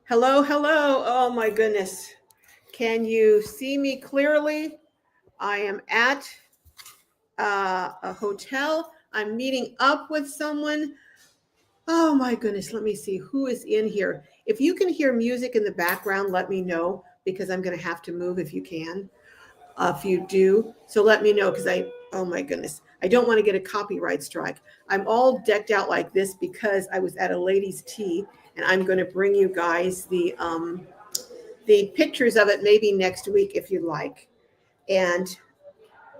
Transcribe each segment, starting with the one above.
Hello, hello. Oh my goodness. Can you see me clearly? I am at a hotel. I'm meeting up with someone. Oh my goodness. Let me see who is in here. If you can hear music in the background, let me know because I'm going to have to move if you can. If you do, so let me know because oh my goodness, I don't want to get a copyright strike. I'm all decked out like this because I was at a ladies' tea, and I'm going to bring you guys the pictures of it maybe next week if you like. And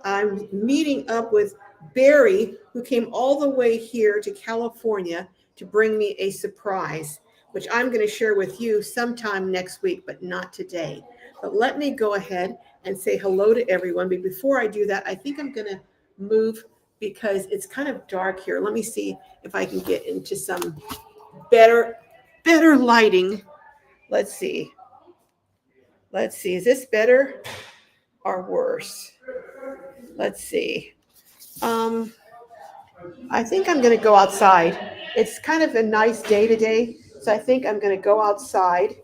I'm meeting up with Barry, who came all the way here to California to bring me a surprise, which I'm going to share with you sometime next week, but not today. But let me go ahead and say hello to everyone. But before I do that, I think I'm going to move because it's kind of dark here. Let me see if I can get into some better lighting. Let's see. Let's see. Is this better or worse? Let's see. I think I'm going to go outside. It's kind of a nice day today, so I think I'm going to go outside,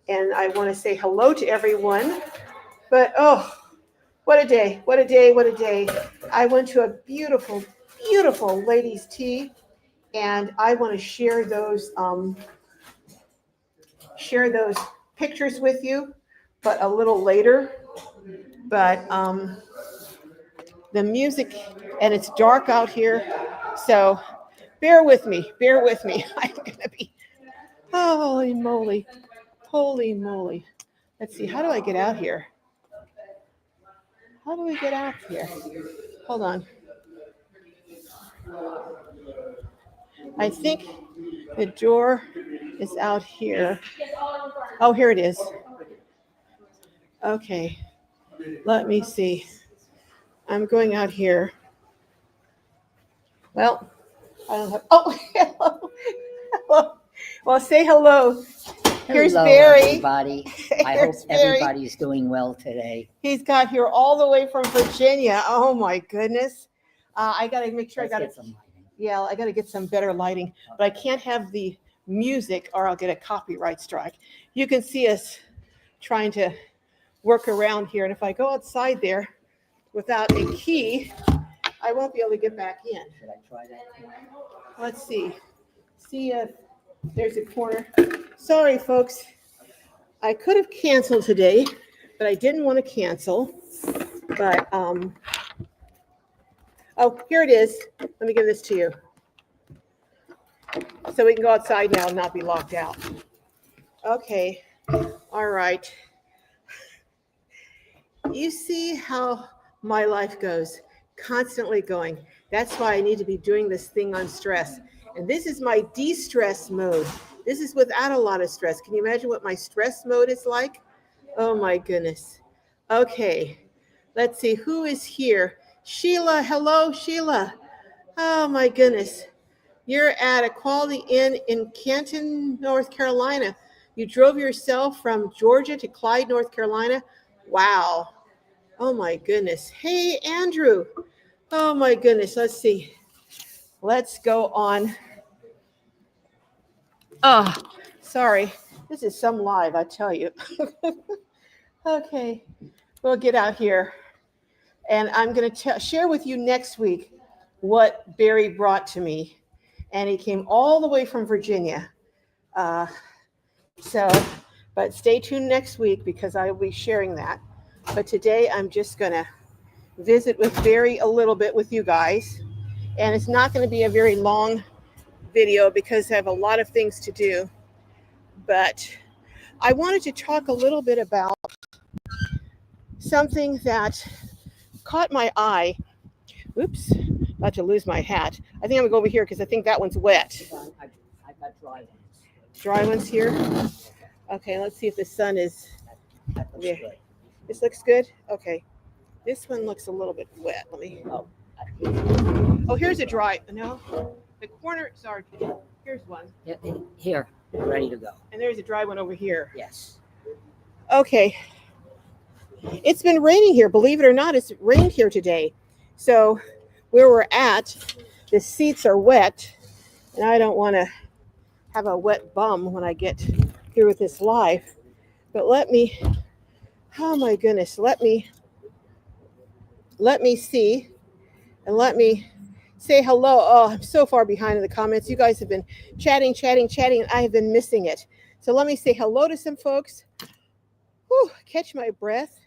and I want to say hello to everyone. But oh, what a day, what a day, what a day. I went to a beautiful, beautiful ladies' tea, and I want to share those pictures with you, but a little later. But the music, and it's dark out here, so bear with me, bear with me. I'm gonna be, holy moly, holy moly. Let's see, how do I get out here? How do we get out here? Hold on. I think the door is out here. Oh, here it is. Okay, let me see. I'm going out here. Well, I don't have, oh, hello. Hello. Well, say hello. Here's Hello, Barry. everybody. I hope Here's Barry. everybody's doing well today. He's got here all the way from Virginia. Oh my goodness. I got to make sure Let's I got get some lighting. Yeah, I got to get some better lighting, but I can't have the music or I'll get a copyright strike. You can see us trying to work around here. And if I go outside there without a key, I won't be able to get back in. Should I try that? Let's see. See if there's a corner. Sorry, folks. I could have canceled today, but I didn't want to cancel. But, oh, here it is. Let me give this to you. So we can go outside now and not be locked out. Okay. All right. You see how my life goes, constantly going. That's why I need to be doing this thing on stress. And this is my de-stress mode. This is without a lot of stress. Can you imagine what my stress mode is like? Oh my goodness. Okay. Let's see who is here. Sheila. Hello, Sheila. Oh my goodness. You're at a Quality Inn in Canton, North Carolina. You drove yourself from Georgia to Clyde, North Carolina. Wow. Oh my goodness. Hey, Andrew. Oh my goodness. Let's see. Let's go on. Oh, sorry. This is some live, I tell you. Okay. We'll get out here. And I'm going to share with you next week what Barry brought to me. And he came all the way from Virginia. But stay tuned next week because I will be sharing that. But today I'm just going to visit with Barry a little bit with you guys. And it's not going to be a very long video because I have a lot of things to do. But I wanted to talk a little bit about something that caught my eye. Oops, about to lose my hat. I think I'm going to go over here because I think that one's wet. I've got dry ones. Dry ones here? Okay, let's see if the sun is That looks there. good. This looks good? Okay. This one looks a little bit wet. Let me. Oh, here's a dry. No, the corner. Sorry. Here's one. Yeah, here, ready to go. And there's a dry one over here. Yes. Okay. It's been raining here. Believe it or not, it's rained here today. So where we're at, the seats are wet, and I don't want to have a wet bum when I get through with this live. But oh my goodness, let me see, and let me say hello. Oh, I'm so far behind in the comments. You guys have been chatting, and I have been missing it. So let me say hello to some folks. Whew, catch my breath.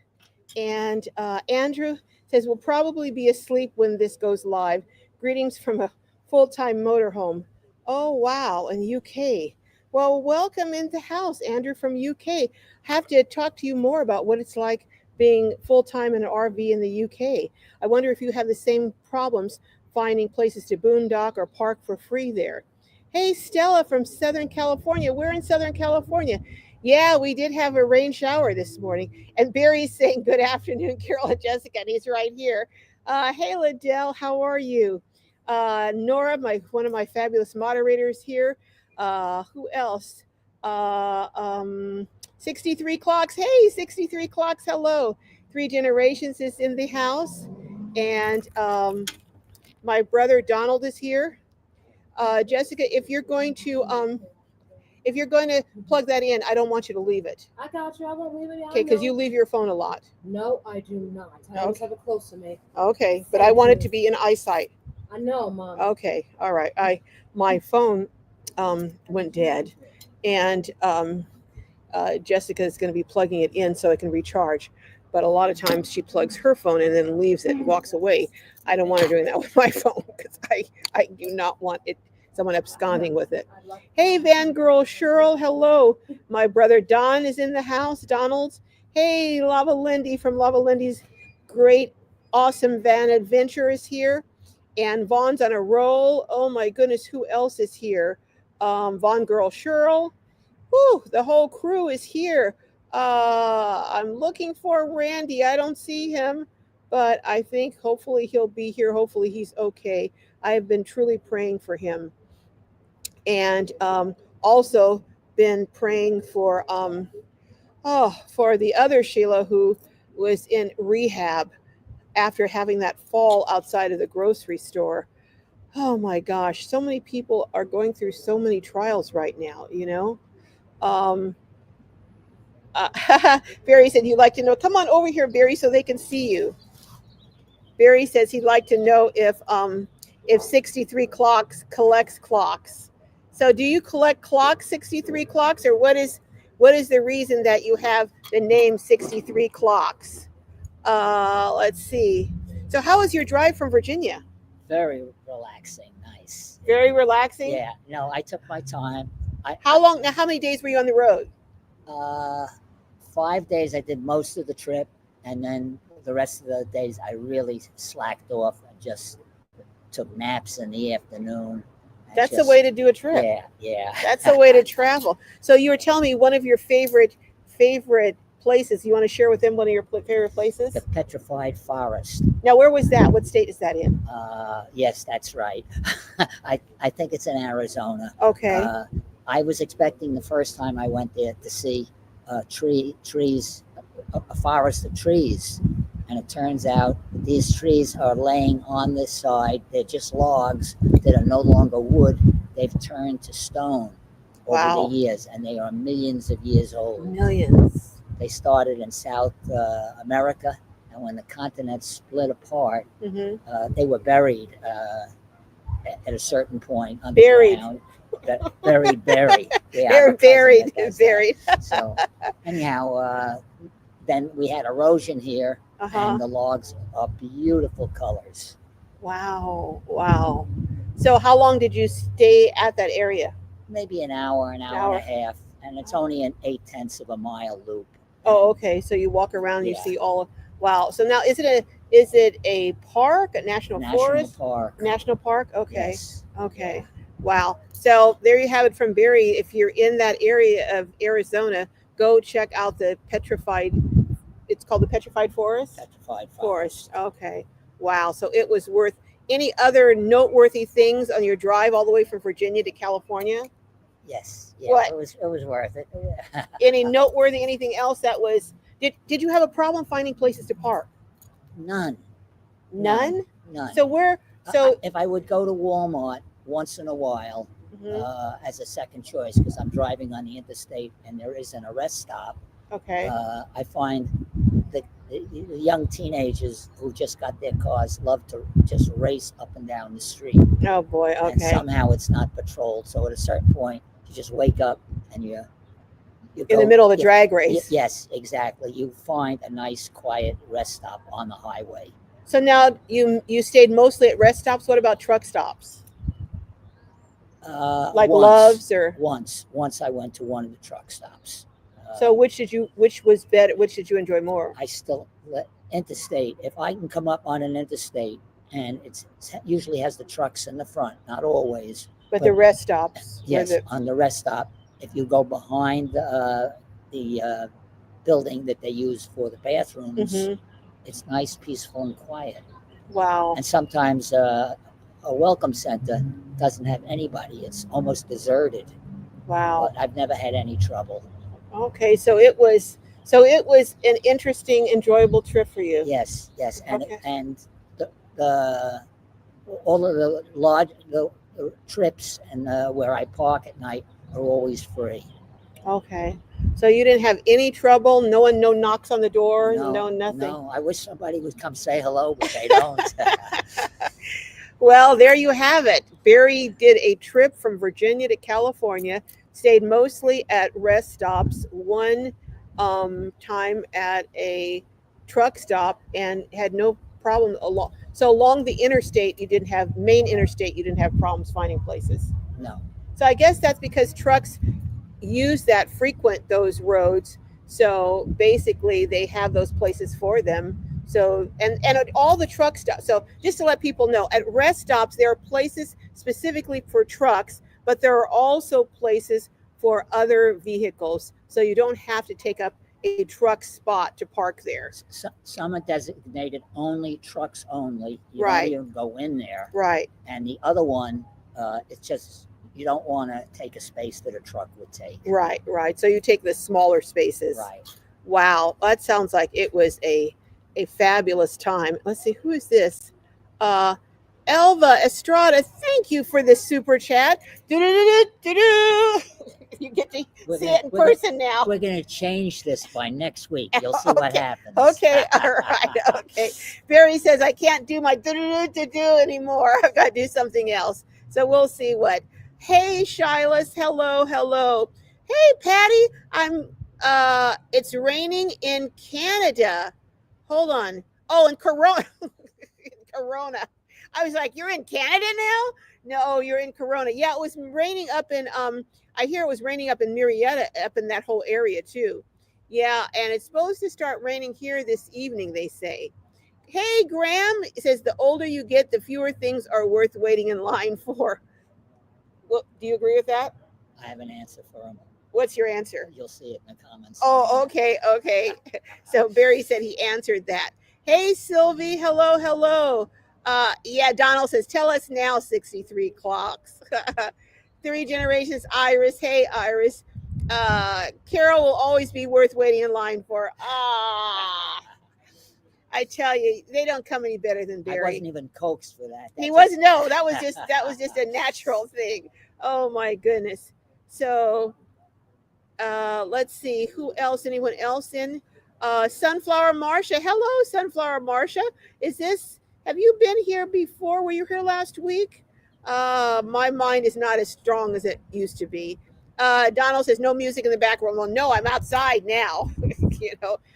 And Andrew says, we'll probably be asleep when this goes live. Greetings from a full-time motorhome. Oh, wow, in UK. Well, welcome in the house, Andrew from UK. Have to talk to you more about what it's like being full-time in an RV in the UK. I wonder if you have the same problems finding places to boondock or park for free there. Hey, Stella from Southern California. We're in Southern California. Yeah, we did have a rain shower this morning. And Barry's saying, good afternoon, Carol and Jessica, and he's right here. Hey, Liddell, how are you? Nora, one of my fabulous moderators here. Who else? 63 Clocks. Hey, 63 Clocks, hello. Three Generations is in the house. And my brother Donald is here. Jessica, if you're going to plug that in, I don't want you to leave it. I got you. I won't leave it. Okay, because you leave your phone a lot. No, I do not. I always have it close to me. Okay, but I want it to be in eyesight. I know, Mom. Okay, all right. My phone went dead, and Jessica is going to be plugging it in so it can recharge. But a lot of times she plugs her phone and then leaves it and walks away. I don't want her doing that with my phone because I do not want someone absconding with it. Hey, Van Girl Cheryl, hello. My brother Don is in the house. Donald. Hey, Lava Lindy from Lava Lindy's Great Awesome Van Adventure is here. And Vaughn's on a roll. Oh my goodness, who else is here? Von Girl Cheryl. Whew, the whole crew is here. I'm looking for Randy. I don't see him, but I think hopefully he'll be here. Hopefully he's okay. I have been truly praying for him. And also been praying for the other Sheila who was in rehab after having that fall outside of the grocery store. Oh my gosh, so many people are going through so many trials right now, you know. Barry said he'd like to know. Come on over here, Barry, so they can see you. Barry says he'd like to know if 63 Clocks collects clocks. So do you collect clocks, 63 Clocks, or what is the reason that you have the name 63 Clocks? Let's see. So how was your drive from Virginia? Very relaxing, nice. Very relaxing? Yeah, no, I took my time. How many days were you on the road? 5 days. I did most of the trip, and then the rest of the days I really slacked off and just took naps in the afternoon. That's the way to do a trip. Yeah. That's the way to travel. So you were telling me one of your favorite places. You want to share with them one of your favorite places? The Petrified Forest. Now, where was that? What state is that in? Yes, that's right. I think it's in Arizona. Okay. I was expecting the first time I went there to see trees, a forest of trees. And it turns out these trees are laying on this side. They're just logs that are no longer wood. They've turned to stone over the years, and they are millions of years old. Millions. They started in South America, and when the continents split apart, they were buried at a certain point underground. Buried. Yeah, They're buried. So anyhow, then we had erosion here, and the logs are beautiful colors. Wow. So how long did you stay at that area? Maybe an hour and a half, and it's only an 0.8 of a mile loop. Oh, okay. So you walk around, you see all of. Wow. So now, is it a park, a national forest? National Park. Okay. Yes. Okay. Yeah. Wow. So there you have it from Barry. If you're in that area of Arizona, go check out the Petrified. It's called the Petrified Forest. Petrified Forest. Okay. Wow. So it was worth. Any other noteworthy things on your drive all the way from Virginia to California? Yes. Yeah. What? It was worth it. Any noteworthy? Anything else that was? Did you have a problem finding places to park? None. None. None. So where? So if I would go to Walmart once in a while, as a second choice because I'm driving on the interstate and there isn't a rest stop. Okay. I find the young teenagers who just got their cars love to just race up and down the street. Oh boy. Okay. And somehow it's not patrolled. So at a certain point, you just wake up and you in the middle of the drag race. Yes, exactly. You find a nice, quiet rest stop on the highway. So now you stayed mostly at rest stops. What about truck stops? Like Love's or once I went to one of the truck stops. So which was better? Which did you enjoy more? I still interstate. If I can come up on an interstate and it usually has the trucks in the front, not always. But the rest stops. Yes, on the rest stop. If you go behind the building that they use for the bathrooms, it's nice, peaceful, and quiet. Wow. And sometimes a welcome center doesn't have anybody. It's almost deserted. Wow. But I've never had any trouble. Okay, so it was an interesting, enjoyable trip for you. Yes, and Okay. and the all of the trips and where I park at night are always free. Okay, so you didn't have any trouble. No knocks on the door. No, nothing. No, I wish somebody would come say hello, but they don't. Well, there you have it. Barry did a trip from Virginia to California. Stayed mostly at rest stops. One time at a truck stop, and had no problem along. So along the interstate, main interstate, you didn't have problems finding places. No. So I guess that's because trucks frequent those roads. So basically, they have those places for them. So and at all the truck stops. So just to let people know, at rest stops there are places specifically for trucks, but there are also places for other vehicles. So you don't have to take up a truck spot to park there. Some are designated only trucks only. You Right. don't even go in there. Right. And the other one, it's just you don't want to take a space that a truck would take. Right. So you take the smaller spaces. Right. Wow, that sounds like it was a fabulous time. Let's see, who is this? Elva Estrada, thank you for the super chat. You get to see it in person now. We're going to change this by next week. You'll see what happens. Okay, all right, okay. Barry says, I can't do my do anymore. I've got to do something else. So we'll see what. Hey, Shilas, hello. Hey, Patty, it's raining in Canada. Hold on. Oh, in Corona. Corona. I was like, you're in Canada now? No, you're in Corona. Yeah, it was raining up in I hear it was raining up in Marietta, up in that whole area too. Yeah, and it's supposed to start raining here this evening, they say. Hey, Graham, it says the older you get, the fewer things are worth waiting in line for. Well, do you agree with that? I have an answer for him. What's your answer? You'll see it in the comments. Oh, okay. So Barry said he answered that. Hey, Sylvie. Hello. Yeah, Donald says, tell us now, 63 clocks. 3 generations, Iris. Hey, Iris. Carol will always be worth waiting in line for. I tell you, they don't come any better than Barry. I wasn't even coaxed for that. He wasn't. No, that was just a natural thing. Oh my goodness. So let's see who else. Anyone else in? Sunflower Marsha. Hello, Sunflower Marsha. Have you been here before? Were you here last week? My mind is not as strong as it used to be. Donald says no music in the background. Well, no, I'm outside now.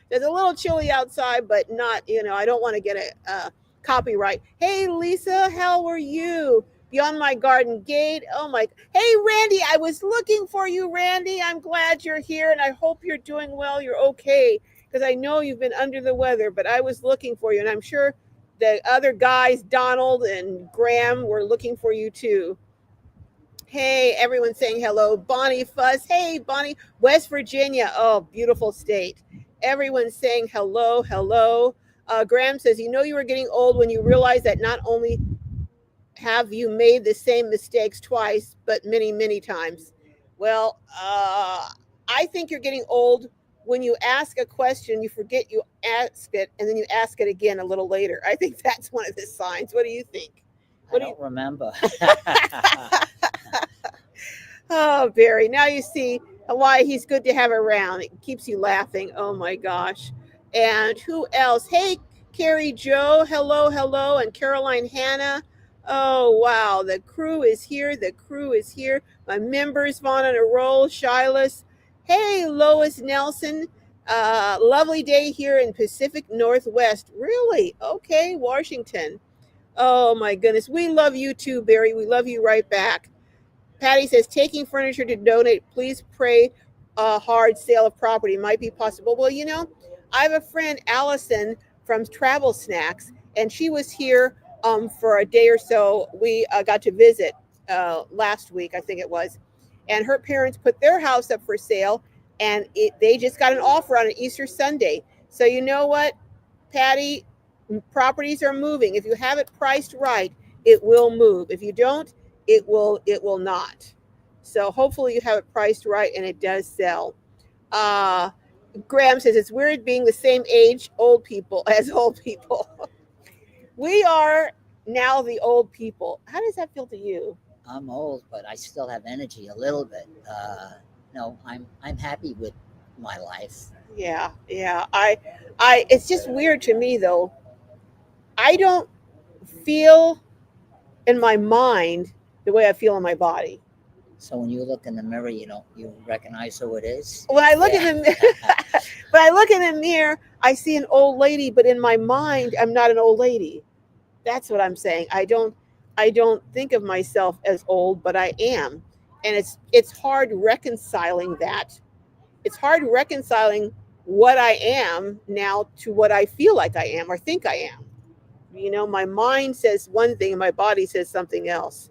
There's a little chilly outside, but not, I don't want to get a copyright. Hey, Lisa, how are you? Beyond my garden gate. Oh my. Hey, Randy, I was looking for you, Randy. I'm glad you're here and I hope you're doing well. You're okay. Because I know you've been under the weather, but I was looking for you. And I'm sure the other guys, Donald and Graham, were looking for you too. Hey, everyone's saying hello. Bonnie Fuss. Hey, Bonnie. West Virginia. Oh, beautiful state. Everyone's saying hello. Graham says, you were getting old when you realized that not only have you made the same mistakes twice, but many, many times. Well, I think you're getting old when you ask a question, you forget you ask it, and then you ask it again a little later. I think that's one of the signs. What do you think? I don't remember. Oh, Barry, now you see why he's good to have around. It keeps you laughing. Oh my gosh. And who else? Hey, Carrie Joe. Hello, hello. And Caroline Hannah. Oh, wow. The crew is here. The crew is here. My members, Vaughn on a roll. Shilas. Hey, Lois Nelson. Lovely day here in Pacific Northwest. Really? Okay, Washington. Oh my goodness. We love you too, Barry. We love you right back. Patty says, taking furniture to donate, please pray a hard sale of property might be possible. Well, I have a friend, Allison, from Travel Snacks, and she was here for a day or so. We got to visit last week, I think it was. And her parents put their house up for sale, and they just got an offer on an Easter Sunday. So you know what, Patty? Properties are moving. If you have it priced right, it will move. If you don't, it will not. So hopefully you have it priced right and it does sell. Uh, Graham says it's weird being the same age old people as old people. We are now the old people. How does that feel to you? I'm old, but I still have energy a little bit. No, I'm happy with my life. Yeah, yeah. It's just weird to me though. I don't feel in my mind the way I feel in my body. So when you look in the mirror, you recognize who it is. When I look Yeah. in the when I look in the mirror, I see an old lady, but in my mind, I'm not an old lady. That's what I'm saying. I don't think of myself as old, but I am. And it's hard reconciling that. It's hard reconciling what I am now to what I feel like I am or think I am. My mind says one thing and my body says something else.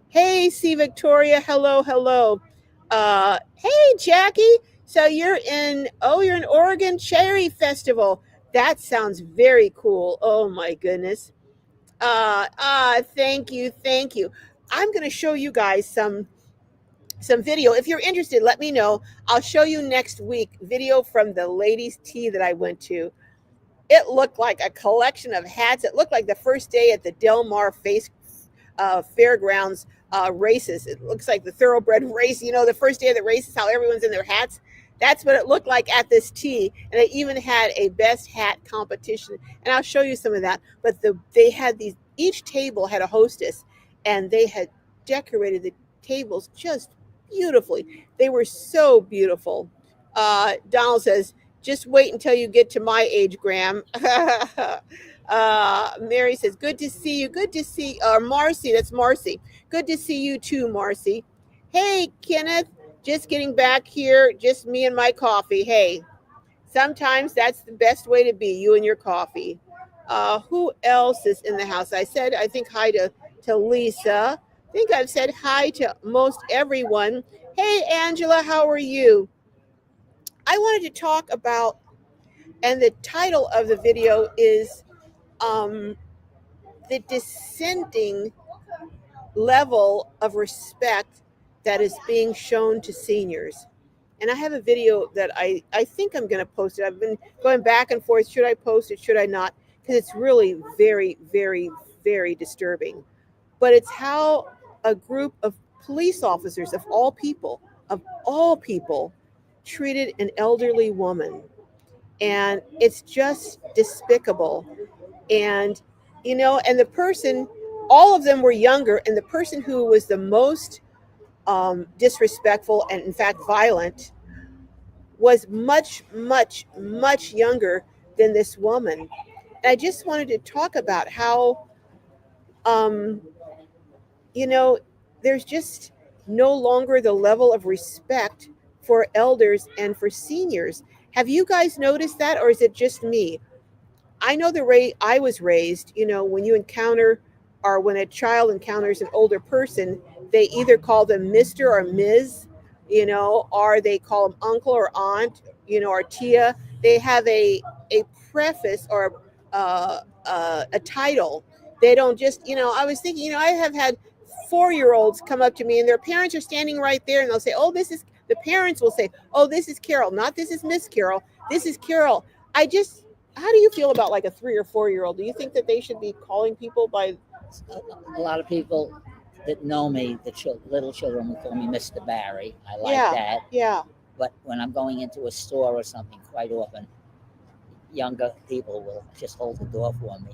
Hey, C Victoria. Hello, hello. Hey, Jackie. So you're in Oregon Cherry Festival. That sounds very cool. Oh my goodness. Thank you, thank you. I'm going to show you guys some video. If you're interested, let me know. I'll show you next week video from the ladies' tea that I went to. It looked like a collection of hats. It looked like the first day at the Del Mar Fairgrounds races. It looks like the thoroughbred race. The first day of the races, how everyone's in their hats. That's what it looked like at this tea. And they even had a best hat competition. And I'll show you some of that. But they had these. Each table had a hostess, and they had decorated the tables just beautifully. They were so beautiful. Donald says, just wait until you get to my age, Graham. Mary says, good to see you. Good to see, Marcy, that's Marcy. Good to see you too, Marcy. Hey, Kenneth, just getting back here, just me and my coffee. Hey, sometimes that's the best way to be, you and your coffee. Who else is in the house? I think hi to Lisa. I think I've said hi to most everyone. Hey, Angela, how are you? I wanted to talk about, and the title of the video is um, the descending level of respect that is being shown to seniors. And I have a video that I think I'm going to post it. I've been going back and forth. Should I post it? Should I not? Because it's really very, very, very disturbing. But it's how a group of police officers of all people, treated an elderly woman. And it's just despicable. And, and the person, all of them were younger, and the person who was the most disrespectful and, in fact, violent was much, much, much younger than this woman. And I just wanted to talk about how, um, you know, there's just no longer the level of respect for elders and for seniors. Have you guys noticed that, or is it just me? I know the way I was raised, when you encounter or when a child encounters an older person, they either call them Mr. or Ms., or they call them uncle or aunt, or tia. They have a preface or a title. They don't just, I was thinking, I have had 4-year-olds come up to me and their parents are standing right there and they'll say, oh, the parents will say, oh, this is Carol, not this is Miss Carol, this is Carol. How do you feel about like a 3 or 4-year-old? Do you think that they should be calling people by? A lot of people that know me, the little children will call me Mr. Barry. I like Yeah. that. Yeah. But when I'm going into a store or something, quite often, younger people will just hold the door for me.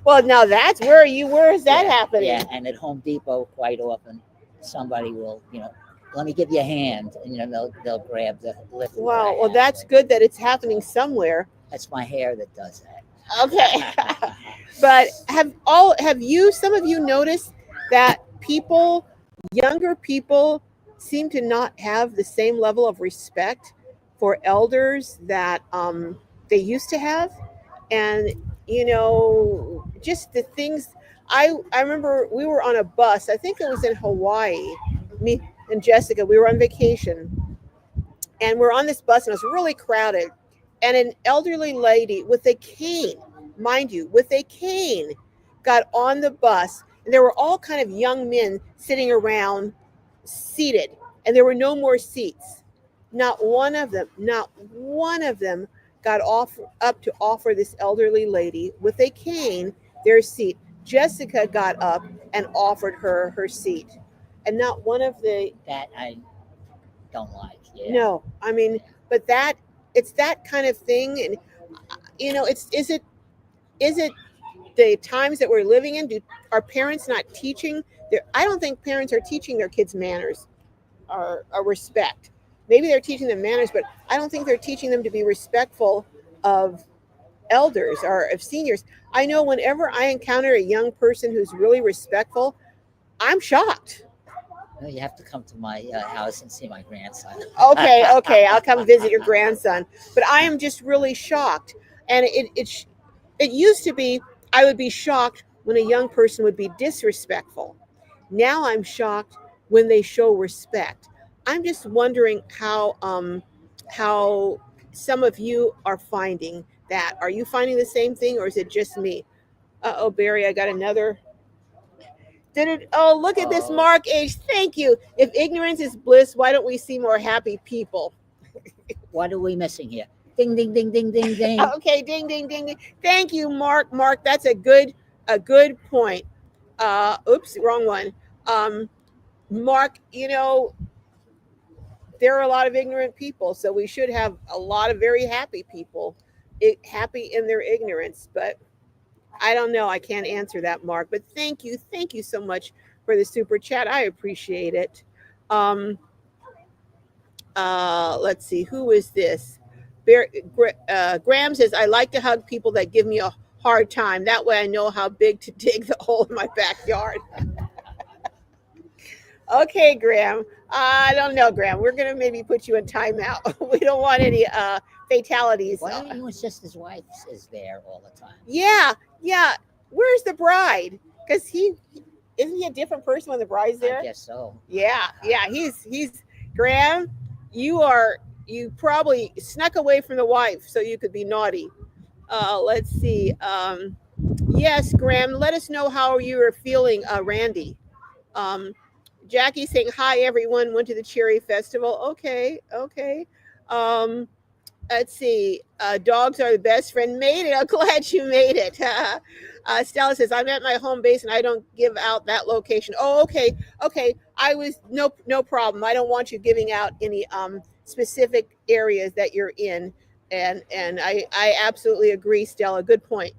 Well, now that's where is that happening? Yeah, and at Home Depot, quite often, somebody will, let me give you a hand, and they'll grab the lift. Wow. Well, that's good that it's happening somewhere. That's my hair that does that. Okay. But some of you noticed that younger people seem to not have the same level of respect for elders that they used to have? And just the things. I remember we were on a bus. I think it was in Hawaii. Me and Jessica, we were on vacation, and we're on this bus, and it was really crowded. And an elderly lady with a cane, mind you, with a cane, got on the bus, and there were all kind of young men sitting around, seated, and there were no more seats. Not one of them got up to offer this elderly lady with a cane their seat. Jessica got up and offered her seat, and not one of the That I don't like. Yeah. no, I mean, but it's that kind of thing. And is it the times that we're living in? Are parents not teaching I don't think parents are teaching their kids manners or respect. Maybe they're teaching them manners, but I don't think they're teaching them to be respectful of elders or of seniors. I know whenever I encounter a young person who's really respectful, I'm shocked. You have to come to my house and see my grandson. Okay, I'll come visit your grandson. But I am just really shocked. And it used to be I would be shocked when a young person would be disrespectful. Now I'm shocked when they show respect. I'm just wondering how some of you are finding that. Are you finding the same thing, or is it just me? Uh-oh, Barry, I got another. Look at this Mark H. Thank you. If ignorance is bliss, why don't we see more happy people? What are we missing here? Ding, ding, ding, ding, ding, ding. Okay, ding, ding, ding, ding. Thank you, Mark. Mark, that's a good point. Oops, wrong one. Mark, there are a lot of ignorant people, so we should have a lot of very happy people, happy in their ignorance. But I don't know. I can't answer that, Mark. But thank you so much for the super chat. I appreciate it. Let's see, who is this? Graham says, I like to hug people that give me a hard time. That way I know how big to dig the hole in my backyard. Okay, Graham. I don't know, Graham. We're going to maybe put you in timeout. We don't want any fatalities. Why don't you insist his wife is there all the time? Yeah. Where's the bride? Because isn't he a different person when the bride's there? I guess so. Yeah. He's Graham. You probably snuck away from the wife so you could be naughty. Let's see. Yes, Graham. Let us know how you are feeling, Randy. Jackie saying hi, everyone. Went to the Cherry Festival. Okay. Let's see. Dogs are the best friend. Made it. I'm glad you made it. Stella says, I'm at my home base and I don't give out that location. Oh, okay. I was no problem. I don't want you giving out any specific areas that you're in. And I absolutely agree, Stella. Good point.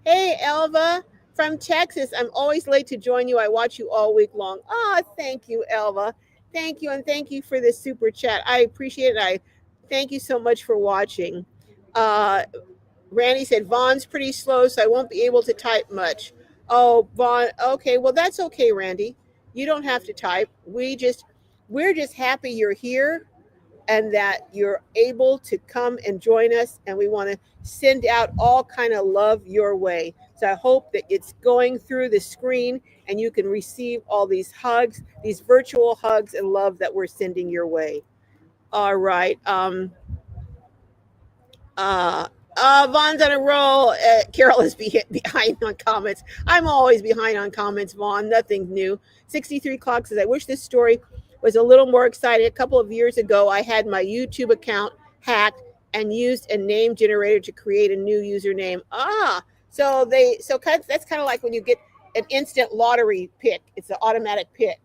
Hey, Elva from Texas. I'm always late to join you. I watch you all week long. Thank you, Elva. Thank you. And thank you for this super chat. I appreciate it. Thank you so much for watching. Randy said, Vaughn's pretty slow, so I won't be able to type much. Oh, Vaughn. Okay, well, that's okay, Randy. You don't have to type. We're just happy you're here and that you're able to come and join us. And we want to send out all kind of love your way. So I hope that it's going through the screen and you can receive all these hugs, these virtual hugs and love that we're sending your way. All right. Vaughn's on a roll. Carol is behind on comments. I'm always behind on comments, Vaughn. Nothing new. 63 Clock says, I wish this story was a little more exciting. A couple of years ago, I had my YouTube account hacked and used a name generator to create a new username. So that's kind of like when you get an instant lottery pick. It's an automatic pick.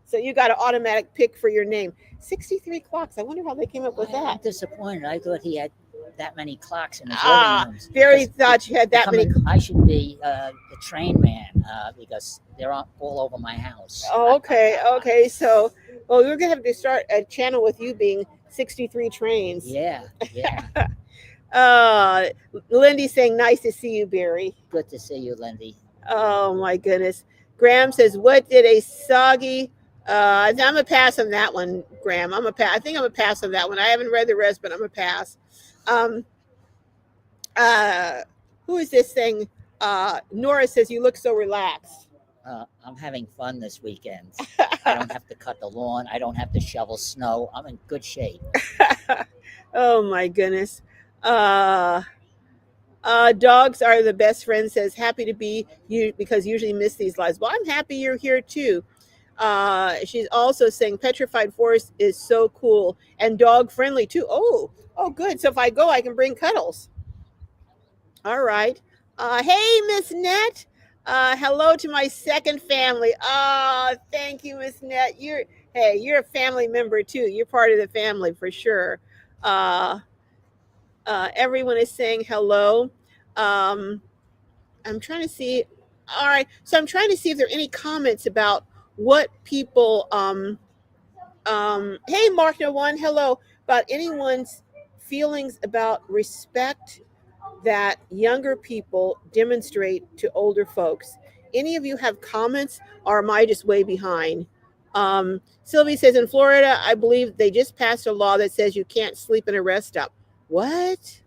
So you got an automatic pick for your name. 63 clocks. I wonder how they came up with I'm that. disappointed. I thought he had that many clocks in his Ah, living rooms. Barry Because thought you had that many. I should be the train man because they're all over my house. Oh, okay. So, well, we're gonna have to start a channel with you being 63 trains. Yeah. Lindy saying, "Nice to see you, Barry." Good to see you, Lindy. Oh my goodness. Graham says, "What did a soggy?" I'm gonna pass on that one, Graham. I'm a pass. I think I'm a pass on that one. I haven't read the rest, but I'm a pass. Um, who is this thing? Nora says, "You look so relaxed." I'm having fun this weekend. I don't have to cut the lawn. I don't have to shovel snow. I'm in good shape. Oh my goodness. Dogs are the best friend, says happy to be you because usually miss these lives. Well, I'm happy you're here too. She's also saying petrified forest is so cool and dog friendly too. Oh, good. So if I go, I can bring Cuddles. All right. Hey, Miss Net. Hello to my second family. Thank you, Miss Net. You're a family member too. You're part of the family for sure. Everyone is saying hello. I'm trying to see. All right. So I'm trying to see if there are any comments about what people. Hey, Mark No One. Hello. About anyone's feelings about respect that younger people demonstrate to older folks. Any of you have comments, or am I just way behind? Sylvie says in Florida, I believe they just passed a law that says you can't sleep in a rest stop. What?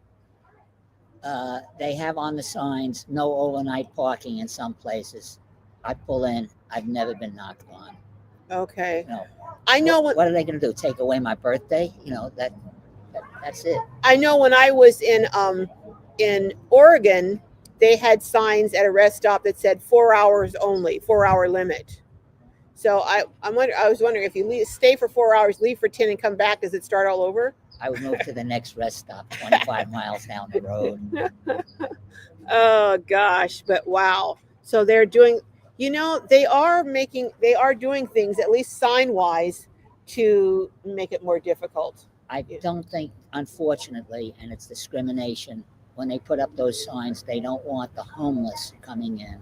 They have on the signs no overnight parking in some places. I pull in. I've never been knocked on. Okay. No. I know what are they going to do? Take away my birthday? That's it. I know when I was in Oregon, they had signs at a rest stop that said 4 hours only, 4 hour limit. So I was wondering if you stay for 4 hours, leave for 10, and come back, does it start all over? I would move to the next rest stop, 25 miles down the road. Oh gosh, but wow. So they're doing, they are doing things, at least sign wise, to make it more difficult. I don't think, unfortunately, and it's discrimination, when they put up those signs, they don't want the homeless coming in.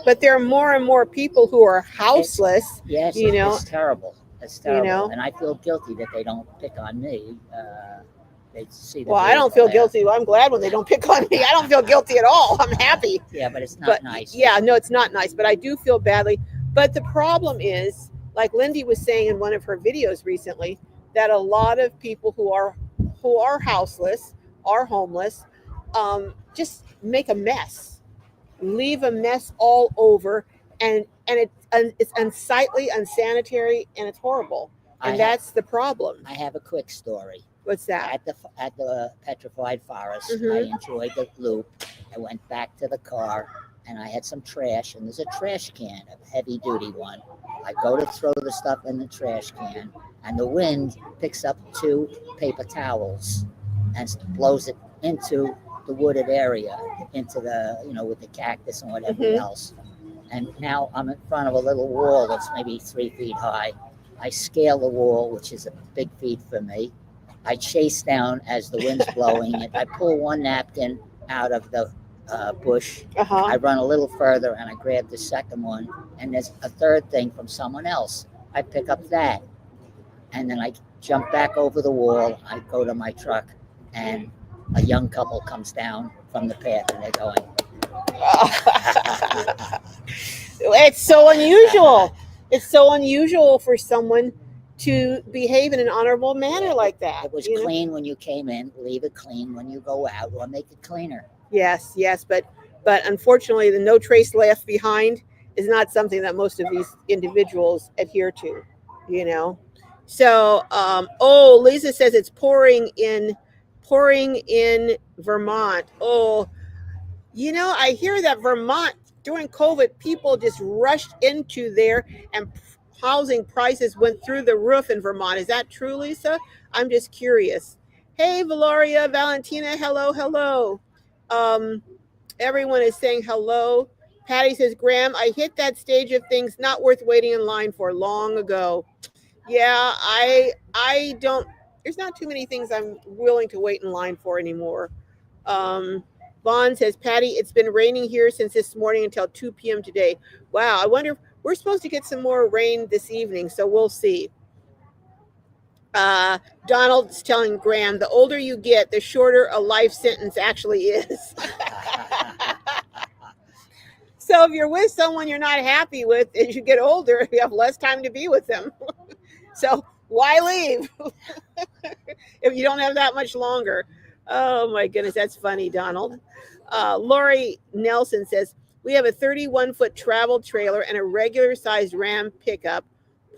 But there are more and more people who are houseless. Yes, it's terrible. It's terrible. And I feel guilty that they don't pick on me. They see the I don't feel guilty. Well, I'm glad when they don't pick on me. I don't feel guilty at all. I'm happy. Yeah, but it's not nice. Yeah, no, it's not nice. But I do feel badly. But the problem is, like Lindy was saying in one of her videos recently, that a lot of people who are houseless, are homeless, just make a mess, leave a mess all over, and it's unsightly, unsanitary, and it's horrible. And that's the problem. I have a quick story. What's that? At the petrified forest, Mhm. I enjoyed the loop. I went back to the car and I had some trash, and there's a trash can, a heavy duty one. I go to throw the stuff in the trash can, and the wind picks up 2 paper towels and blows it into the wooded area, into the, with the cactus and whatever else. And now I'm in front of a little wall that's maybe 3 feet high. I scale the wall, which is a big feat for me. I chase down as the wind's blowing it. I pull one napkin out of the bush. I run a little further and I grab the second one. And there's a third thing from someone else. I pick up that. And then I jump back over the wall. I go to my truck, and a young couple comes down from the path, and they're going. It's so unusual. It's so unusual for someone to behave in an honorable manner like that. It was clean when you came in. Leave it clean when you go out, or make it cleaner. Yes, but unfortunately, the no trace left behind is not something that most of these individuals adhere to. So, Lisa says it's pouring in Vermont. I hear that Vermont during COVID, people just rushed into there, and housing prices went through the roof in Vermont. Is that true, Lisa? I'm just curious. Hey, Valoria, Valentina, hello. Everyone is saying hello. Patty says, Graham, I hit that stage of things not worth waiting in line for long ago. Yeah, I don't. There's not too many things I'm willing to wait in line for anymore. Vaughn says, Patty, it's been raining here since this morning until 2 p.m. today. Wow, I wonder if we're supposed to get some more rain this evening, so we'll see. Donald's telling Graham, the older you get, the shorter a life sentence actually is. So if you're with someone you're not happy with as you get older, you have less time to be with them. So why leave if you don't have that much longer? Oh my goodness, that's funny, Donald. Lori Nelson says, we have a 31-foot travel trailer and a regular sized Ram pickup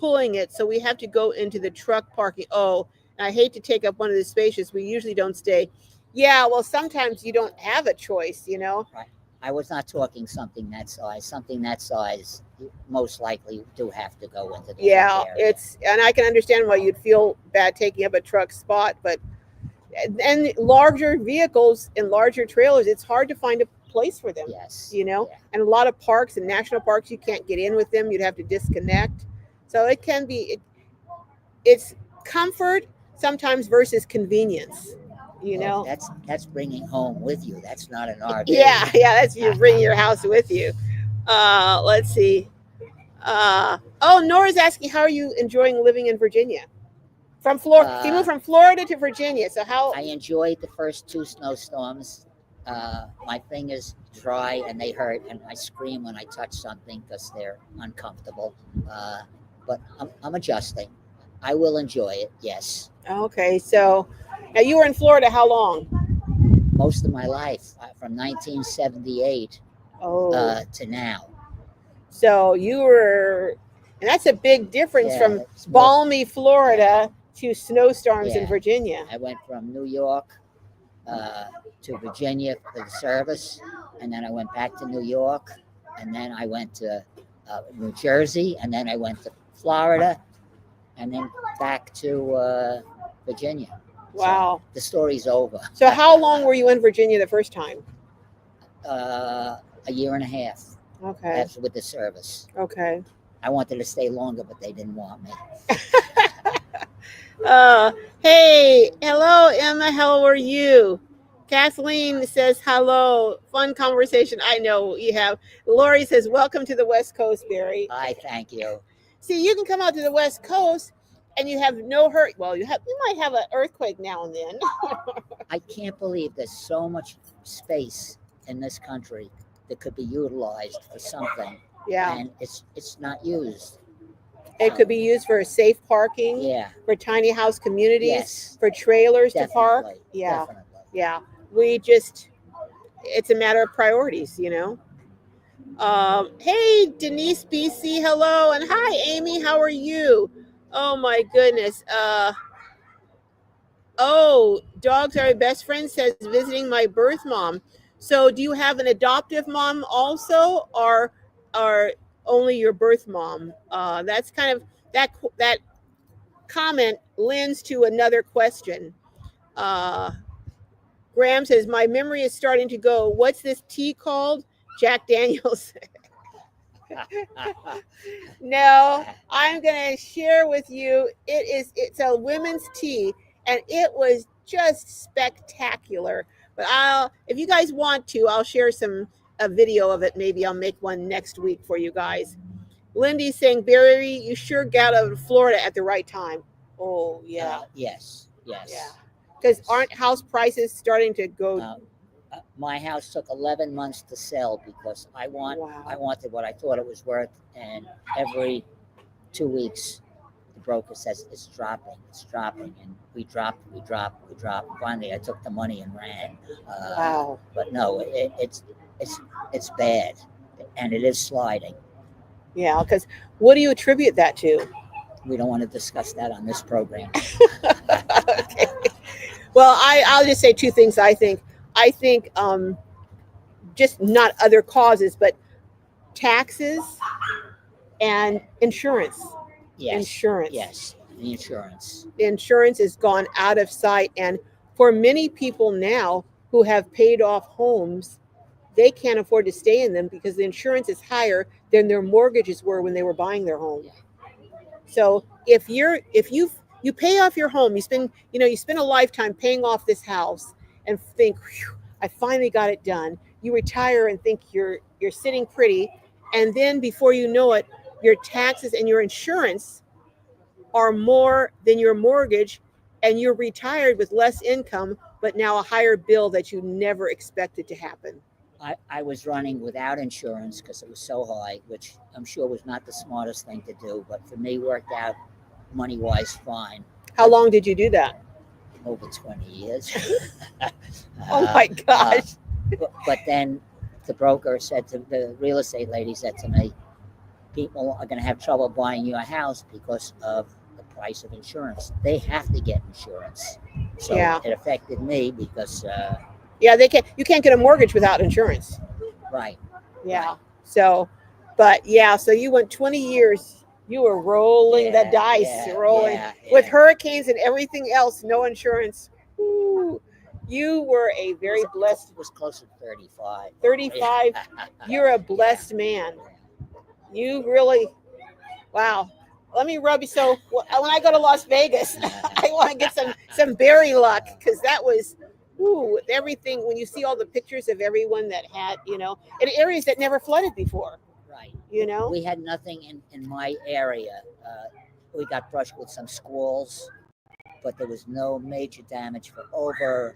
pulling it, so we have to go into the truck parking. Oh, and I hate to take up one of the spaces. We usually don't stay. Yeah, well, sometimes you don't have a choice, you know. Right. I was not talking something that size. Something that size, you most likely do have to go into the Yeah, truck area. and I can understand why you'd feel bad taking up a truck spot, but and larger vehicles and larger trailers, it's hard to find a place for them. Yes. You know, Yeah. and a lot of parks and national parks, you can't get in with them. You'd have to disconnect. So it can be, it's comfort sometimes versus convenience. You Well, know. that's bringing home with you. That's not an RV. Yeah, that's you bring your house with you. Let's see. Oh, Nora's asking, how are you enjoying living in Virginia? From Florida, he moved from Florida to Virginia. So how? I enjoyed the first 2 snowstorms. My fingers dry and they hurt, and I scream when I touch something because they're uncomfortable. But I'm adjusting. I will enjoy it. Yes. Okay, so now you were in Florida how long? Most of my life, from 1978 Oh, to now. so you were, and that's a big difference Yeah, from it's more- balmy Florida to snowstorms in Yeah. Virginia. I went from New York to Virginia for the service, and then I went back to New York, and then I went to New Jersey, and then I went to Florida, and then back to Virginia. Wow. So the story's over. So how long were you in Virginia the first time? A year and a half Okay. after with the service. Okay. I wanted to stay longer, but they didn't want me. Hey, hello, Emma. How are you? Kathleen says hello. Fun conversation. I know you have. Lori says, welcome to the West Coast, Barry. I thank you. See, you can come out to the West Coast and you have no hurt. Well, you might have an earthquake now and then. I can't believe there's so much space in this country that could be utilized for something, Yeah. and it's not used. It could be used for safe parking, Yeah. for tiny house communities, Yes. for trailers to park. Definitely. Yeah. Definitely. Yeah. It's a matter of priorities, you know. Hey, Denise BC, hello. And hi, Amy, how are you? Oh, my goodness. Dogs are my best friend, says visiting my birth mom. So do you have an adoptive mom also, or only your birth mom? That's kind of, that comment lends to another question. Graham says, my memory is starting to go. What's this tea called? Jack Daniels. No, I'm going to share with you. It's a women's tea, and it was just spectacular. But if you guys want to, I'll share a video of it. Maybe I'll make one next week for you guys. Lindy's saying, Barry, you sure got out of Florida at the right time. Oh, yeah. Yes. Yeah. Because aren't house prices starting to go? My house took 11 months to sell because I wanted what I thought it was worth, and every 2 weeks the broker says it's dropping, and we dropped. Finally, I took the money and ran. Wow. But no, it's bad, and it is sliding. Yeah, because what do you attribute that to? We don't want to discuss that on this program. Okay. Well, I'll just say two things. I think just not other causes, but taxes and insurance. Yes. Insurance. Yes. The insurance. The insurance has gone out of sight, and for many people now who have paid off homes, they can't afford to stay in them because the insurance is higher than their mortgages were when they were buying their home. So if you pay off your home, you spend a lifetime paying off this house and think, "Whew, I finally got it done." You retire and think you're sitting pretty, and then before you know it, your taxes and your insurance are more than your mortgage, and you're retired with less income, but now a higher bill that you never expected to happen. I was running without insurance because it was so high, which I'm sure was not the smartest thing to do, but for me worked out money wise fine. How long did you do that? Over 20 years. Oh my gosh. But then the broker said to the real estate lady said to me, people are going to have trouble buying your house because of the price of insurance. They have to get insurance. So Yeah. it affected me because Yeah, you can't get a mortgage without insurance. right. Yeah. Right. So, but yeah, so you went 20 years. You were rolling the dice, rolling with hurricanes and everything else, no insurance. Ooh, you were a very blessed. It was close to 35. 35. You're a blessed man. You really, wow. Let me rub you. So when I go to Las Vegas, I want to get some berry luck, because that was, ooh, everything. When you see all the pictures of everyone that had, in areas that never flooded before. Right. We had nothing in my area. We got brushed with some squalls, but there was no major damage for over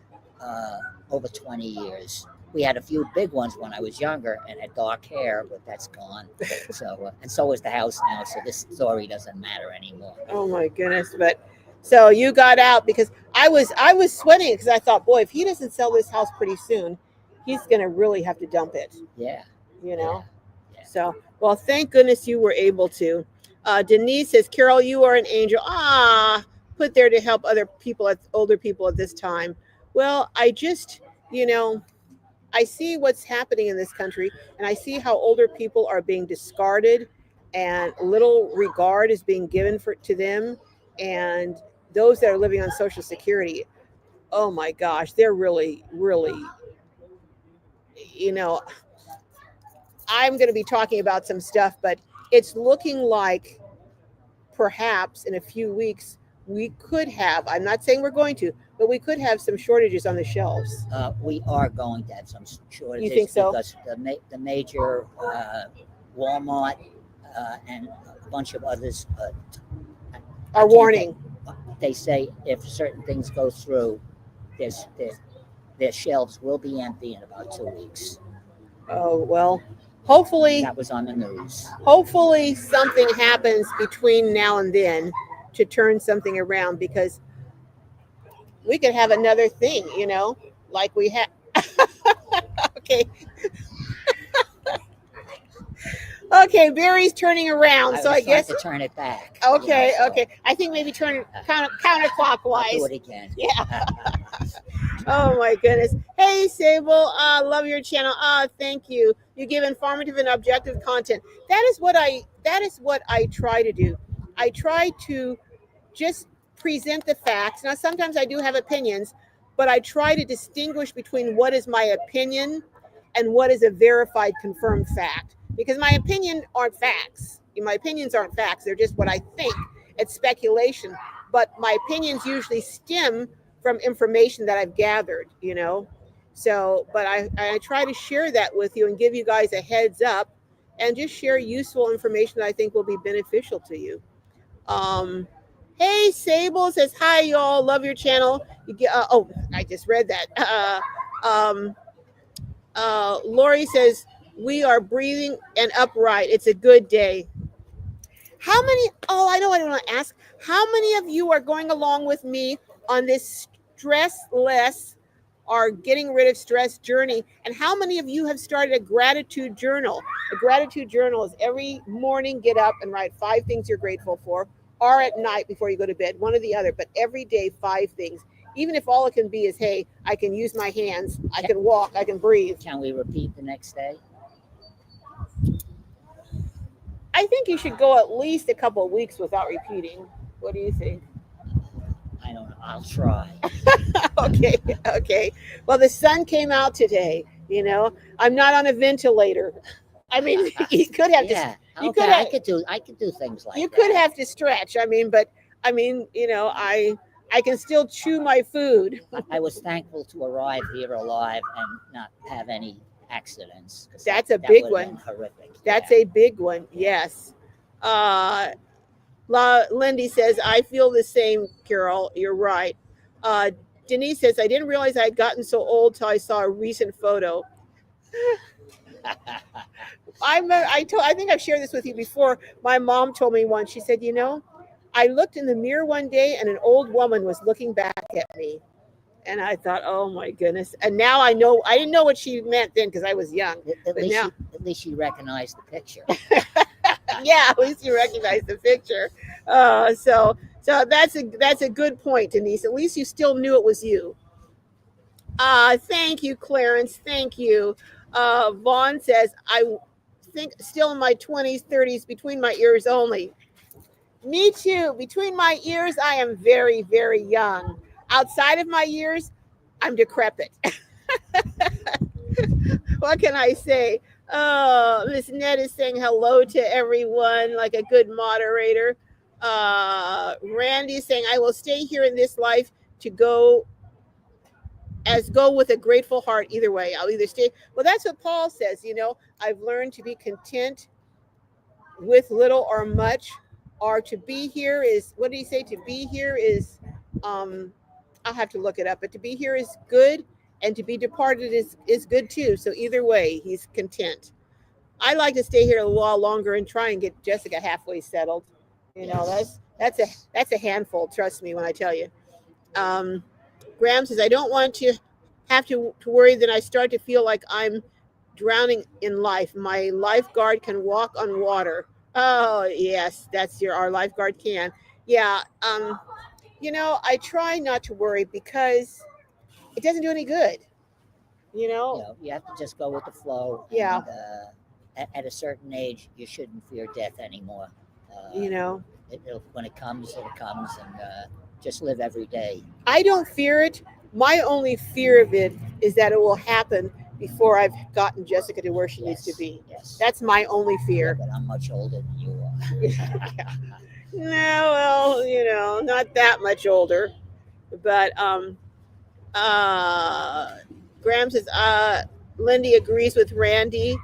20 years. We had a few big ones when I was younger and had dark hair, but that's gone. So and so is the house now. So this story doesn't matter anymore. Oh my goodness! But so you got out, because I was sweating, because I thought, boy, if he doesn't sell this house pretty soon, he's gonna really have to dump it. Yeah. Yeah. Yeah. So, well, thank goodness you were able to. Denise says, Carol, you are an angel. Put there to help older people at this time. Well, I just, I see what's happening in this country, and I see how older people are being discarded, and little regard is being given to them, and those that are living on Social Security. Oh my gosh, they're really, really, I'm going to be talking about some stuff, but it's looking like perhaps in a few weeks we could have, I'm not saying we're going to, but we could have some shortages on the shelves. We are going to have some shortages. You think so? Because the major Walmart and a bunch of others Are warning. They say if certain things go through, their shelves will be empty in about 2 weeks. Oh, well, hopefully that was on the news. Hopefully something happens between now and then to turn something around, because we could have another thing, like we had. Okay. Okay, Barry's turning around, so I guess to turn it back. Okay, okay. I think maybe turn it counterclockwise. I'll do it again. Yeah. Oh my goodness. Hey Sable, love your channel. Thank you. You give informative and objective content. That is what I try to do. I try to just present the facts. Now sometimes I do have opinions, but I try to distinguish between what is my opinion and what is a verified, confirmed fact. Because my opinion aren't facts. My opinions aren't facts. They're just what I think. It's speculation. But my opinions usually stem from information that I've gathered, So, but I try to share that with you and give you guys a heads up, and just share useful information that I think will be beneficial to you. Hey, Sable says, hi, y'all. Love your channel. I just read that. Lori says, we are breathing and upright. It's a good day. How many? Oh, I know what I want to ask. How many of you are going along with me on this stressless or getting rid of stress journey? And how many of you have started a gratitude journal? A gratitude journal is every morning, get up and write 5 things you're grateful for, or at night before you go to bed, one or the other, but every day 5 things. Even if all it can be is, hey, I can use my hands, I can walk, I can breathe. Can we repeat the next day? I think you should go at least a couple of weeks without repeating. What do you think? I don't know. I'll try. Okay. Well, the sun came out today, I'm not on a ventilator. I mean, you could have to. Yeah. You Okay. could have. I could do things like You that. could have to stretch. I mean, but I mean, I can still chew my food. I was thankful to arrive here alive and not have any accidents. 'Cause That's a that big would have been one. horrific. That's Yeah. a big one. Yes. Uh, Lindy says, I feel the same, Carol. You're right. Uh, Denise says, I didn't realize I had gotten so old till I saw a recent photo. I think I've shared this with you before. My mom told me once, she said, I looked in the mirror one day and an old woman was looking back at me. And I thought, oh my goodness. And now I know, I didn't know what she meant then because I was young. At But least now, you recognized the picture. yeah, at least you recognize the picture. So that's a good point, Denise. At least you still knew it was you. Thank you, Clarence. Thank you. Vaughn says, I think still in my 20s, 30s, between my ears only. Me too. Between my ears, I am very, very young. Outside of my ears, I'm decrepit. What can I say? Oh, Miss Ned is saying hello to everyone like a good moderator. Randy is saying, I will stay here in this life to go with a grateful heart either way. I'll either stay. Well, that's what Paul says. I've learned to be content with little or much, or to be here is, what did he say? To be here is, um, I'll have to look it up, but to be here is good, and to be departed is good too. So either way, he's content. I like to stay here a while longer and try and get Jessica halfway settled. Yes. That's a handful. Trust me when I tell you. Um, Graham says, I don't want to have to worry that I start to feel like I'm drowning in life. My lifeguard can walk on water. Oh, yes, our lifeguard can. Yeah. I try not to worry because it doesn't do any good. You know? You have to just go with the flow. Yeah. And, at a certain age, you shouldn't fear death anymore. You know, When it comes, and just live every day. I don't fear it. My only fear of it is that it will happen before I've gotten Jessica to where she needs to be. Yes. That's my only Yeah, fear. but I'm much older than you are. Yeah. No, well, not that much older. But Graham says, Lindy agrees with Randy.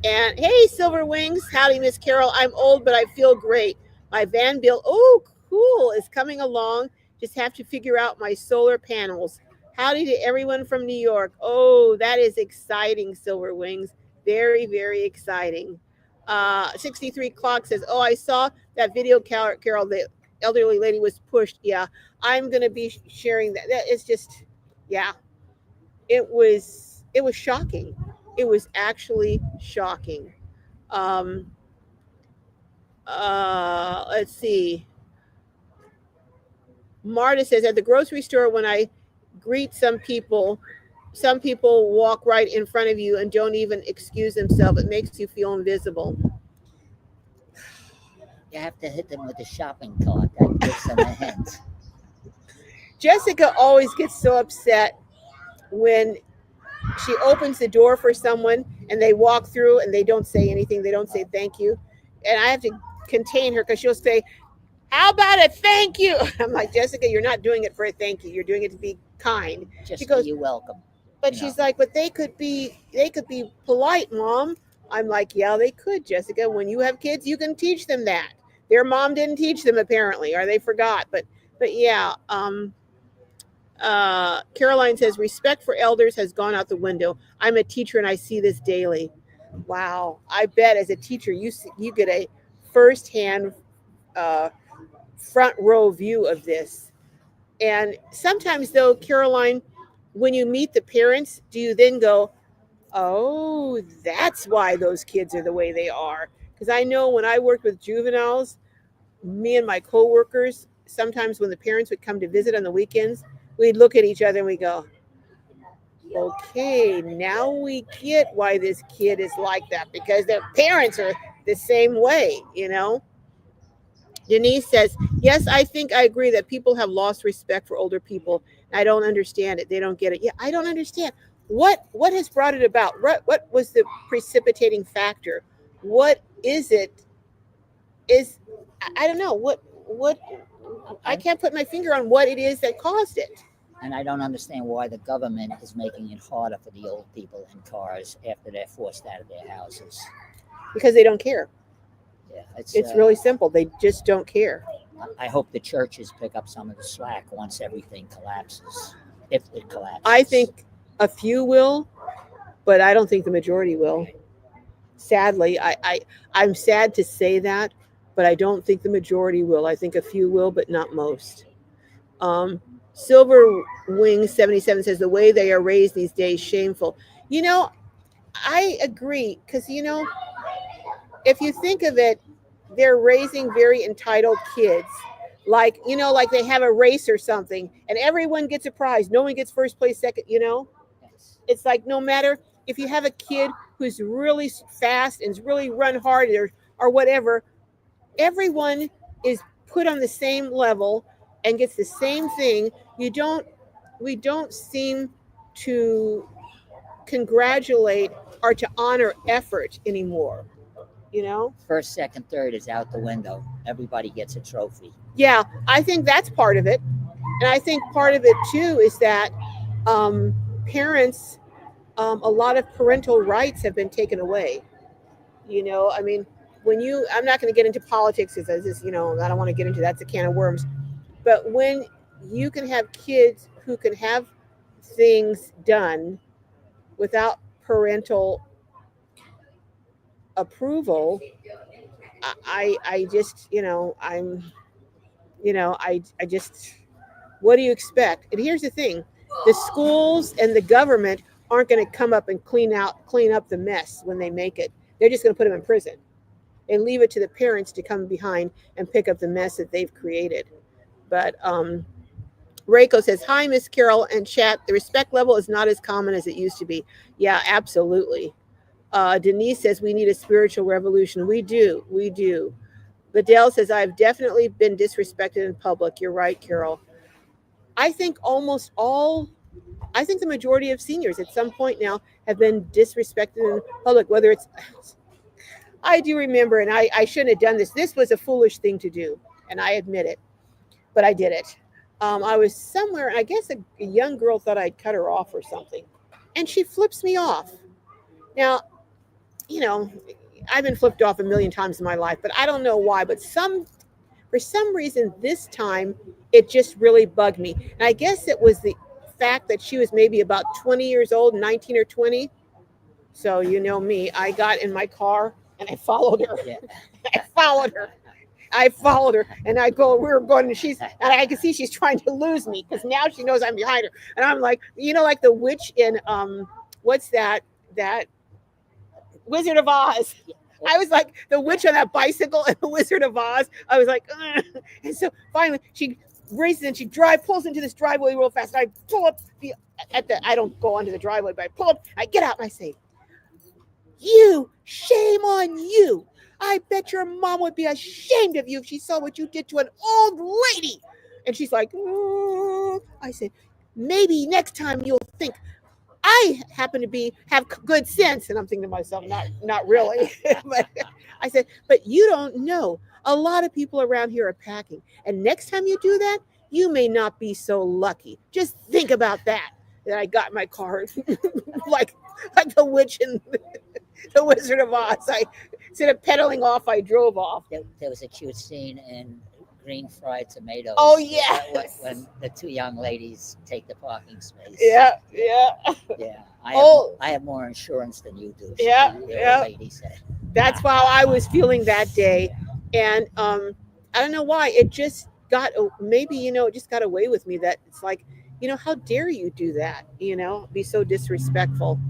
And hey, Silver Wings, howdy, Miss Carol. I'm old, but I feel great. My van bill, oh, cool, is coming along. Just have to figure out my solar panels. Howdy to everyone from New York. Oh, that is exciting, Silver Wings. Very, very exciting. 63 Clock says, oh, I saw that video, Carol. The elderly lady was pushed. Yeah, I'm going to be sharing that. That is just, yeah, it was shocking. It was actually shocking. Um, let's see. Marta says, at the grocery store, when I greet some people walk right in front of you and don't even excuse themselves. It makes you feel invisible. You have to hit them with a shopping cart. That gives them a hint. Jessica always gets so upset when she opens the door for someone and they walk through and they don't say anything. They don't say thank you. And I have to contain her because she'll say, how about a thank you? I'm like, Jessica, you're not doing it for a thank you. You're doing it to be kind. Just She goes, you're welcome. but she's like, but they could be polite, Mom. I'm like, yeah, they could, Jessica. When you have kids, you can teach them that. Their mom didn't teach them apparently, or they forgot. But yeah, Caroline says respect for elders has gone out the window. I'm a teacher and I see this daily. Wow, I bet as a teacher you get a firsthand uh, front row view of this. And sometimes though, Caroline, when you meet the parents, do you then go, oh, that's why those kids are the way they are? Because I know when I worked with juveniles, me and my coworkers, sometimes when the parents would come to visit on the weekends, we'd look at each other and we go, okay, now we get why this kid is like that because their parents are the same way. Denise says, yes, I think I agree that people have lost respect for older people. I don't understand it. They don't get it. Yeah, I don't understand. what has brought it about? What was the precipitating factor? What is it? Is I don't know what I can't put my finger on what it is that caused it. And I don't understand why the government is making it harder for the old people in cars after they're forced out of their houses. Because they don't care. Yeah, It's really simple. They just don't care. I hope the churches pick up some of the slack once everything collapses, if it collapses. I think a few will, but I don't think the majority will. Sadly, I'm sad to say that, but I don't think the majority will. I think a few will, but not most. Silver Wing 77 says the way they are raised these days, shameful. You know, I agree, because if you think of it, they're raising very entitled kids. Like, like they have a race or something, and everyone gets a prize. No one gets first place, second, Yes. It's like no matter if you have a kid who's really fast and really run hard or whatever, everyone is put on the same level and gets the same thing. We don't seem to congratulate or to honor effort anymore. First, second, third is out the window. Everybody gets a trophy. Yeah, I think that's part of it. And I think part of it too is that parents, a lot of parental rights have been taken away. I mean, I'm not going to get into politics because I don't want to get into that's a can of worms. But when you can have kids who can have things done without parental approval, I just, I just, what do you expect? And here's the thing: the schools and the government aren't going to come up and clean up the mess when they make it. They're just going to put them in prison and leave it to the parents to come behind and pick up the mess that they've created. But Reiko says, hi, Miss Carol and chat. The respect level is not as common as it used to be. Yeah, absolutely. Denise says, we need a spiritual revolution. We do. Liddell says, I've definitely been disrespected in public. You're right, Carol. I think the majority of seniors at some point now have been disrespected in public, whether it's, I do remember, and I shouldn't have done this. This was a foolish thing to do, and I admit it, but I did it. I was somewhere, and I guess a young girl thought I'd cut her off or something, and she flips me off. Now, I've been flipped off a million times in my life, but I don't know why, but for some reason this time it just really bugged me. And I guess it was the fact that she was maybe about 20 years old, 19 or 20. So you know me, I got in my car and I followed her. Yeah. I followed her and we were going, and I can see she's trying to lose me because now she knows I'm behind her. And I'm like, like the witch in, what's that Wizard of Oz. I was like the witch on that bicycle in the Wizard of Oz. I was like, ugh. And so finally she races and she pulls into this driveway real fast. And I pull up I don't go onto the driveway, but I pull up, I get out and I say, shame on you. I bet your mom would be ashamed of you if she saw what you did to an old lady. And she's like, I said, maybe next time you'll think I happen to have good sense. And I'm thinking to myself, not really. But I said, but you don't know. A lot of people around here are packing. And next time you do that, you may not be so lucky. Just think about that. And I got my car like the witch in the Wizard of Oz. Instead of pedaling off, I drove off. There was a cute scene in Green Fried Tomatoes. Oh, yeah. When the two young ladies take the parking space. Yeah. I have more insurance than you do. Yeah. The lady said. That's how I was feeling that day. And I don't know why. It just got, maybe, it just got away with me that it's like, how dare you do that? Be so disrespectful.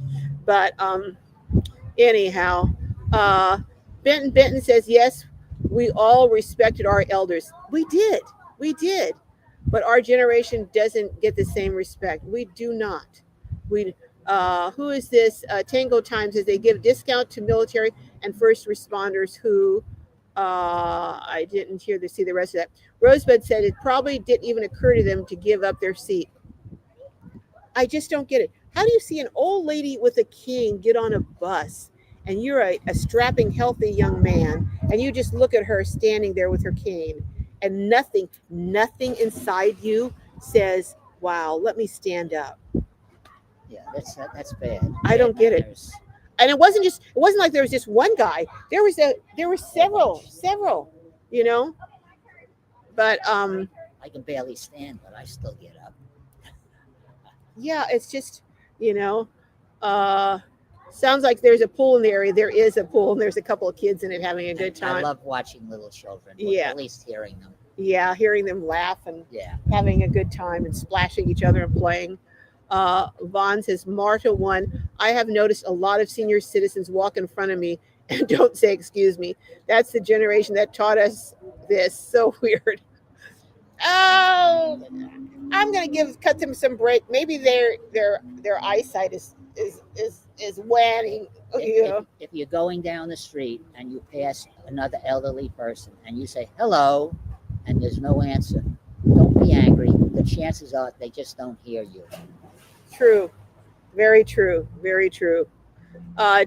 But anyhow, Benton says, yes, we all respected our elders. We did. But our generation doesn't get the same respect. We do not. Who is this? Tango Time says they give discount to military and first responders who, I didn't see the rest of that. Rosebud said it probably didn't even occur to them to give up their seat. I just don't get it. How do you see an old lady with a cane get on a bus and you're a strapping, healthy young man and you just look at her standing there with her cane and nothing inside you says, wow, let me stand up. Yeah, that's bad. I don't Bad get it. manners. And it wasn't like there was just one guy. There were several, you know. But I can barely stand, but I still get up. yeah, it's just, you know, uh sounds like there's a pool in the area. There is a pool and there's a couple of kids in it having a good And I time. love watching little children, or Yeah. at least hearing them. Yeah, hearing them laugh and Yeah. having a good time and splashing each other and playing. Vaughn says, Marta one, I have noticed a lot of senior citizens walk in front of me and don't say excuse me. That's the generation that taught us this. So weird. Oh, I'm gonna cut them some break. Maybe their eyesight is waning. You know. If you're going down the street and you pass another elderly person and you say hello and there's no answer, don't be angry. The chances are they just don't hear you. True, very true, very true.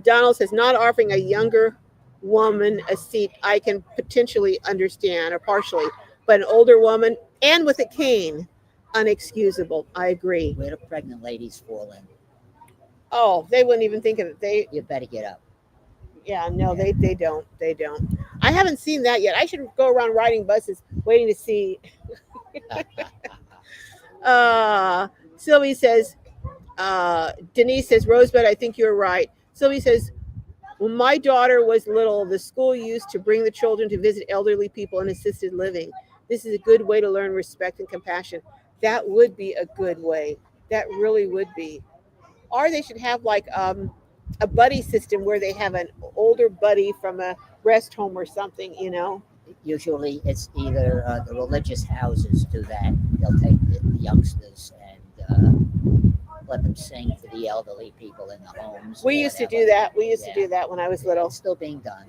Donald says not offering a younger woman a seat I can potentially understand or partially, but an older woman and with a cane, unexcusable. I agree. Where do pregnant ladies fall in? Oh, they wouldn't even think of it. You better get up. Yeah, no, they don't. They don't. I haven't seen that yet. I should go around riding buses waiting to see. Sylvie says, Denise says, Rosebud, I think you're right. Sylvie says, when my daughter was little, the school used to bring the children to visit elderly people in assisted living. This is a good way to learn respect and compassion. That would be a good way. That really would be. Or they should have like a buddy system where they have an older buddy from a rest home or something, you know. Usually it's either the religious houses do that. They'll take the youngsters and let them sing to the elderly people in the homes. We used to do that. We used to do that when I was little. It's still being done.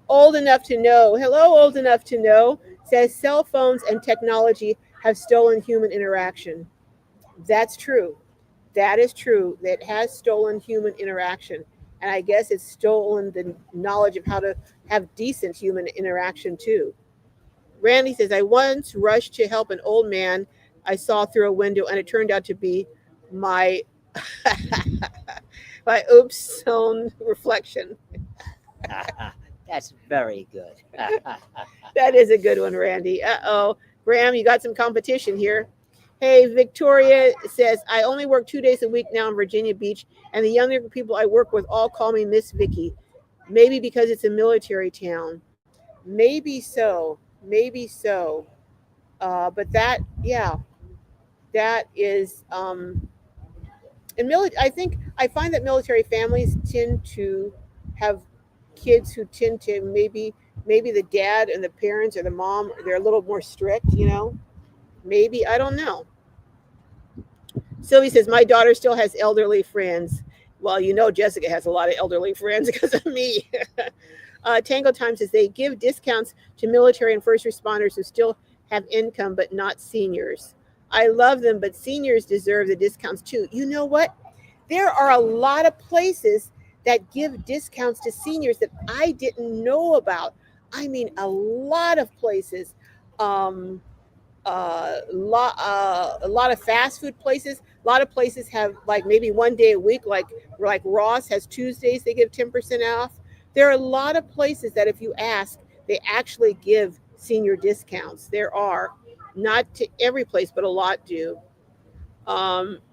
Old enough to know. Hello, old enough to know. Says cell phones and technology have stolen human interaction. That's true. That is true. That has stolen human interaction. And I guess it's stolen the knowledge of how to have decent human interaction too. Randy says, I once rushed to help an old man I saw through a window, and it turned out to be my my oops own reflection. That's very good. That is a good one, Randy. Uh-oh. Graham, you got some competition here. Hey, Victoria says, I only work 2 days a week now in Virginia Beach, and the younger people I work with all call me Miss Vicky. Maybe because it's a military town. Maybe so. Maybe so. But that, yeah, that is, I find that military families tend to have kids who tend to maybe the dad and the parents or the mom, they're a little more strict, you know. Maybe, I don't know. Sylvie says, my daughter still has elderly friends. Well, you know, Jessica has a lot of elderly friends because of me. Tango Time says they give discounts to military and first responders who still have income, but not seniors. I love them, but seniors deserve the discounts too. You know what? There are a lot of places that give discounts to seniors that I didn't know about. I mean, a lot of places. A lot of fast food places. A lot of places have like maybe 1 day a week, like Ross has Tuesdays, they give 10% off. There are a lot of places that if you ask, they actually give senior discounts. There are, not to every place, but a lot do.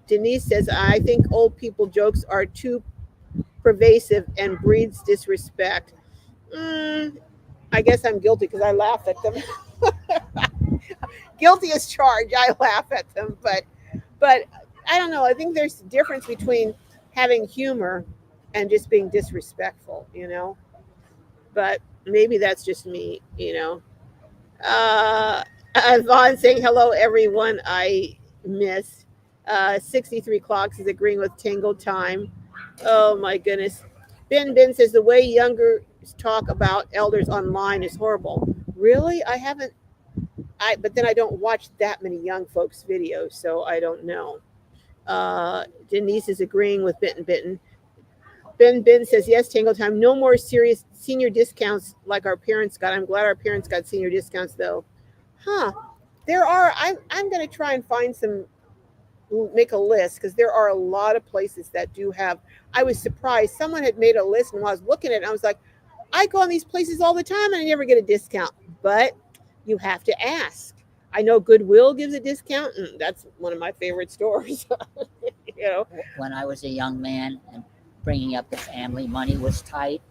Denise says, I think old people jokes are too pervasive and breeds disrespect. I guess I'm guilty because I laugh at them. Guilty as charged. I laugh at them, but I don't know. I think there's a difference between having humor and just being disrespectful, you know. But maybe that's just me, you know. Vaughn saying hello, everyone. I miss. 63 clocks is agreeing with Tango Time. Oh my goodness. Ben says the way younger talk about elders online is horrible. Really? I haven't. But then I don't watch that many young folks videos, so I don't know. Denise is agreeing with Bitten. Ben says, yes, Tango Time. No more serious senior discounts like our parents got. I'm glad our parents got senior discounts, though. Huh. There are, I'm going to try and find some, make a list, because there are a lot of places that do have. I was surprised. Someone had made a list, and while I was looking at it, I was like, I go on these places all the time, and I never get a discount. But you have to ask. I know Goodwill gives a discount, and that's one of my favorite stores. You know, When I was a young man and bringing up the family, money was tight,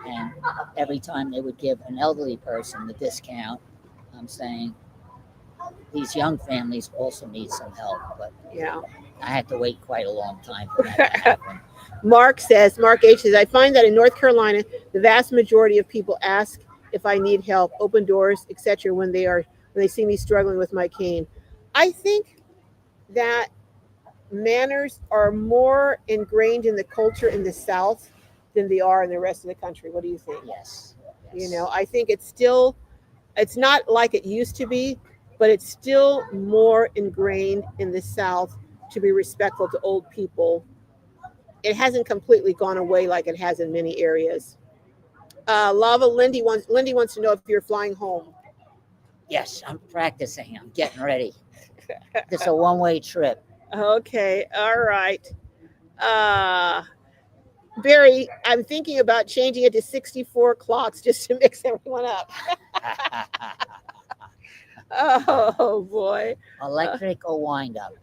and every time they would give an elderly person the discount, I'm saying these young families also need some help, but yeah. I had to wait quite a long time for that to happen. Mark H says, I find that in North Carolina, the vast majority of people ask if I need help, open doors, etc. when they see me struggling with my cane. I think that manners are more ingrained in the culture in the South than they are in the rest of the country. What do you think? Yes. You know, I think it's not like it used to be, but it's still more ingrained in the South to be respectful to old people. It hasn't completely gone away like it has in many areas. Lava Lindy wants to know if you're flying home. Yes, I'm practicing. I'm getting ready. This is a one-way trip. Okay, all right. Uh, Barry, I'm thinking about changing it to 64 clocks just to mix everyone up. Oh boy. Electric or wind up?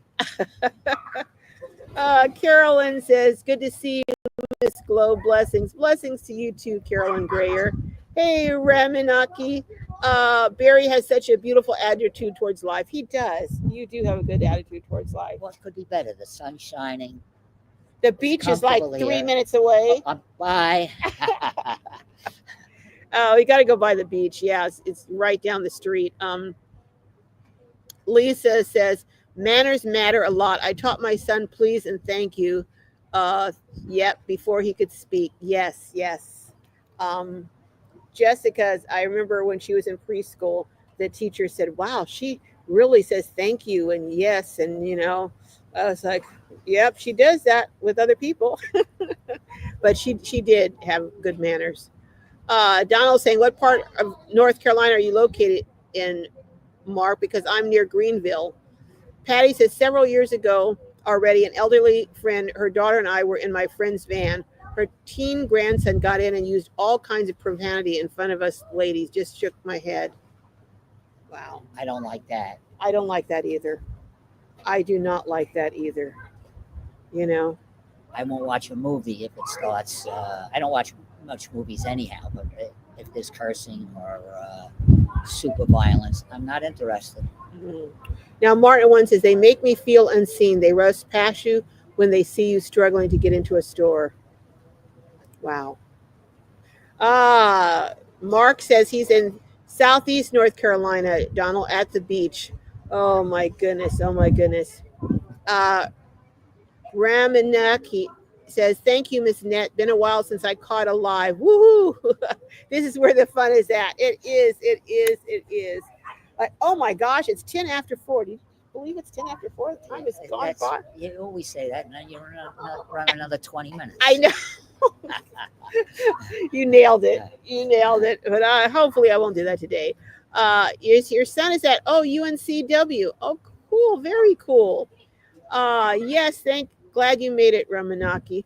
Carolyn says, good to see you, Miss Glow. Blessings. Blessings to you too, Carolyn Grayer. Hey, Raminaki. Barry has such a beautiful attitude towards life. He does. You do have a good attitude towards life. What could be better? The sun shining. The beach is like 3 minutes away. Bye. Oh, you got to go by the beach. Yeah, it's right down the street. Lisa says, manners matter a lot. I taught my son please and thank you. Before he could speak. Yes. Jessica's, I remember when she was in preschool, the teacher said, wow, she really says thank you and yes. And, I was like, yep, she does that with other people. But she did have good manners. Donald's saying, what part of North Carolina are you located in, Mark? Because I'm near Greenville. Patty says, several years ago already, an elderly friend, her daughter and I were in my friend's van. Her teen grandson got in and used all kinds of profanity in front of us ladies. Just shook my head. Wow. I don't like that. I don't like that either. I do not like that either. I won't watch a movie if it starts. I don't watch much movies anyhow, but if there's cursing or super violence, I'm not interested. Mm-hmm. Now, Martin one says, they make me feel unseen. They rush past you when they see you struggling to get into a store. Wow. Mark says he's in Southeast North Carolina, Donald, at the beach. Oh my goodness. Ramanaki says, thank you, Miss Net. Been a while since I caught a live. Woohoo! This is where the fun is at. It is. Oh my gosh, it's 10 after 4. Do you believe it's 10 after 4? The time is gone by. You always say that, and then you run another 20 minutes. I know. You nailed it. But hopefully I won't do that today. Your son is at UNCW. Oh, cool. Very cool. Yes, glad you made it, Ramanaki.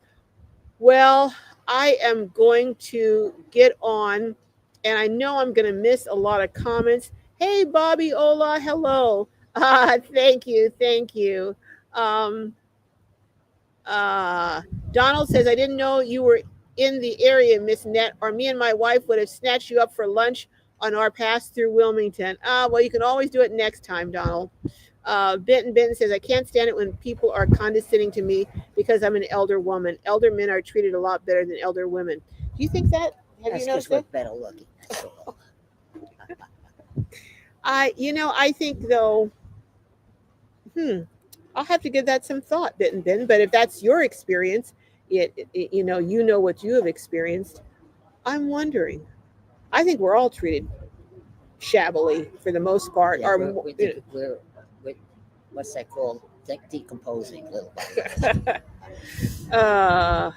Well, I am going to get on, and I know I'm going to miss a lot of comments. Hey, Bobby Ola, hello. Thank you. Donald says, I didn't know you were in the area, Miss Net, or me and my wife would have snatched you up for lunch on our pass through Wilmington. Well, you can always do it next time, Donald. Benton says, I can't stand it when people are condescending to me because I'm an elder woman. Elder men are treated a lot better than elder women. Do you think that? That's you noticed just we're better looking. That's all. I think though, I'll have to give that some thought, Benton. But if that's your experience, you know what you have experienced. I'm wondering. I think we're all treated shabbily for the most part. Yeah, what's that called? Decomposing little by little. Uh,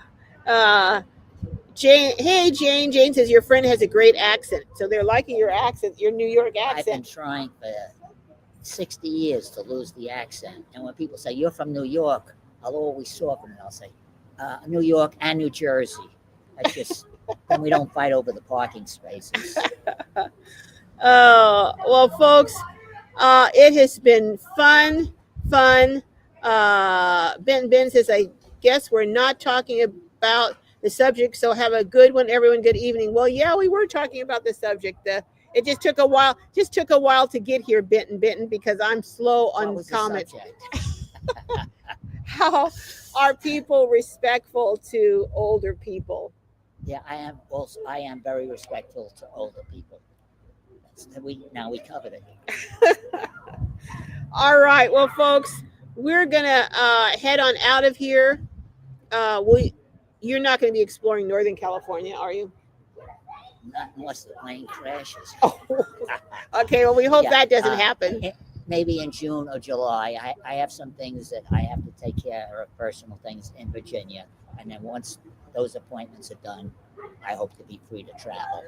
uh, Jane, hey Jane. Jane says your friend has a great accent, so they're liking your accent, your New York I've been accent. trying for 60 years to lose the accent. And when people say, you're from New York, I'll always soften it. I'll say, New York and New Jersey. That's just, then we don't fight over the parking spaces. Well, folks, it has been fun. Ben says, I guess we're not talking about the subject, so have a good one, everyone. Good evening. Well, yeah, we were talking about the subject. It just took a while. To get here, Benton, because I'm slow What on was the comments. subject? How are people respectful to older people? Yeah, I am very respectful to older people. Now we covered it. All right. Well, folks, we're gonna head on out of here. You're not going to be exploring Northern California, are you? Not unless the plane crashes. Oh, okay. Well, we hope Yeah, that doesn't happen. Maybe in June or July. I have some things that I have to take care of, personal things in Virginia. And then once those appointments are done, I hope to be free to travel.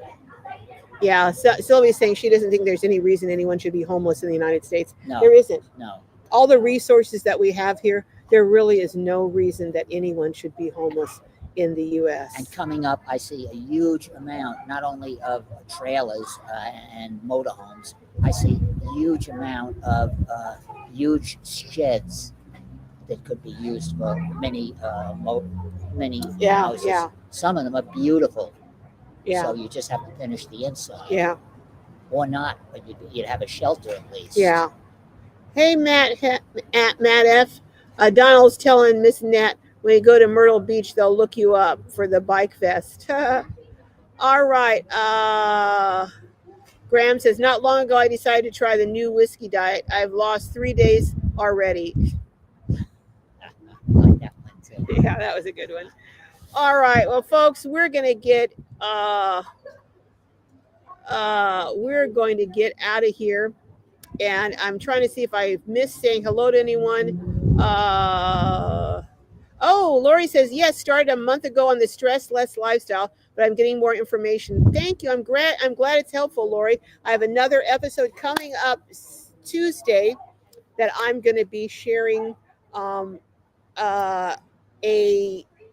Yeah. Sylvia's saying she doesn't think there's any reason anyone should be homeless in the United States. No, there isn't. No. All the resources that we have here, there really is no reason that anyone should be homeless in the U.S. And coming up, I see a huge amount, not only of trailers and motorhomes, I see a huge amount of huge sheds that could be used for many houses. Yeah. Some of them are beautiful. Yeah. So you just have to finish the inside. Yeah. Or not, but you'd have a shelter at least. Yeah. Hey, Matt F. Donald's telling Miss Nat, when you go to Myrtle Beach, they'll look you up for the bike fest. All right. Graham says, not long ago, I decided to try the new whiskey diet. I've lost 3 days already. Like that one too. Yeah, that was a good one. All right. Well, folks, we're going to get out of here. And I'm trying to see if I missed saying hello to anyone. Lori says, yes, started a month ago on the stress less lifestyle, but I'm getting more information. Thank you. I'm glad it's helpful, Lori. I have another episode coming up Tuesday that I'm going to be sharing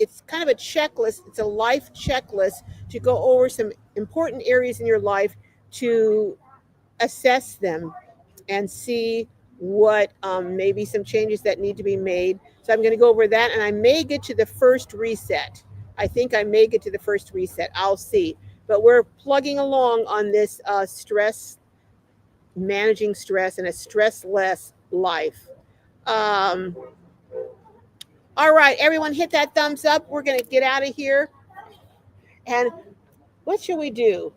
it's kind of a checklist. It's a life checklist to go over some important areas in your life to assess them and see what maybe some changes that need to be made. So I'm going to go over that, and I may get to the first reset. I think I may get to the first reset. I'll see. But we're plugging along on this managing stress and a stress-less life. All right, everyone, hit that thumbs up. We're going to get out of here. And what should we do?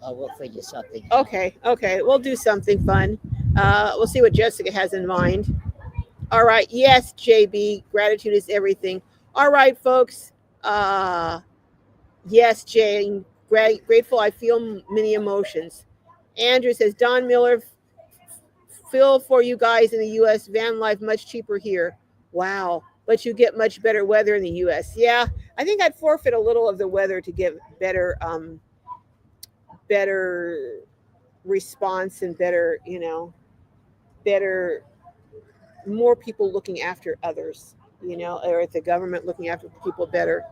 We'll figure something out. Okay. We'll do something fun. We'll see what Jessica has in mind. All right. Yes, JB. Gratitude is everything. All right, folks. Yes, Jane. Grateful. I feel many emotions. Andrew says, Don Miller, feel for you guys in the U.S. Van life much cheaper here. Wow. But you get much better weather in the U.S. Yeah. I think I'd forfeit a little of the weather to get better response and better, more people looking after others, or the government looking after people better.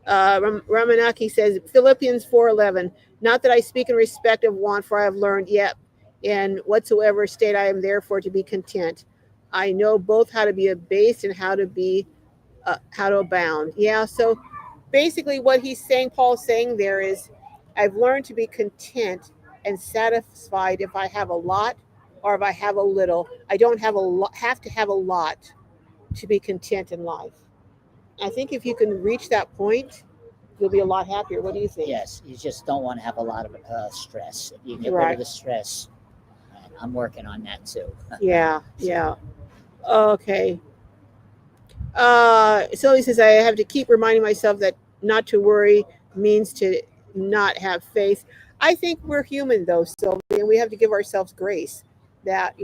Ramanaki says, Philippians 4:11, not that I speak in respect of want, for I have learned yet in whatsoever state I am therefore to be content. I know both how to be abased and how to abound. Yeah. So basically what Paul's saying there is, I've learned to be content and satisfied if I have a lot or if I have a little. I don't have to have a lot to be content in life. I think if you can reach that point, you'll be a lot happier. What do you think? Yes, you just don't want to have a lot of stress. If you get rid of the stress, I'm working on that too. Yeah. Okay. So he says, I have to keep reminding myself that not to worry means to not have faith. I think we're human, though, Sylvia, and we have to give ourselves grace that,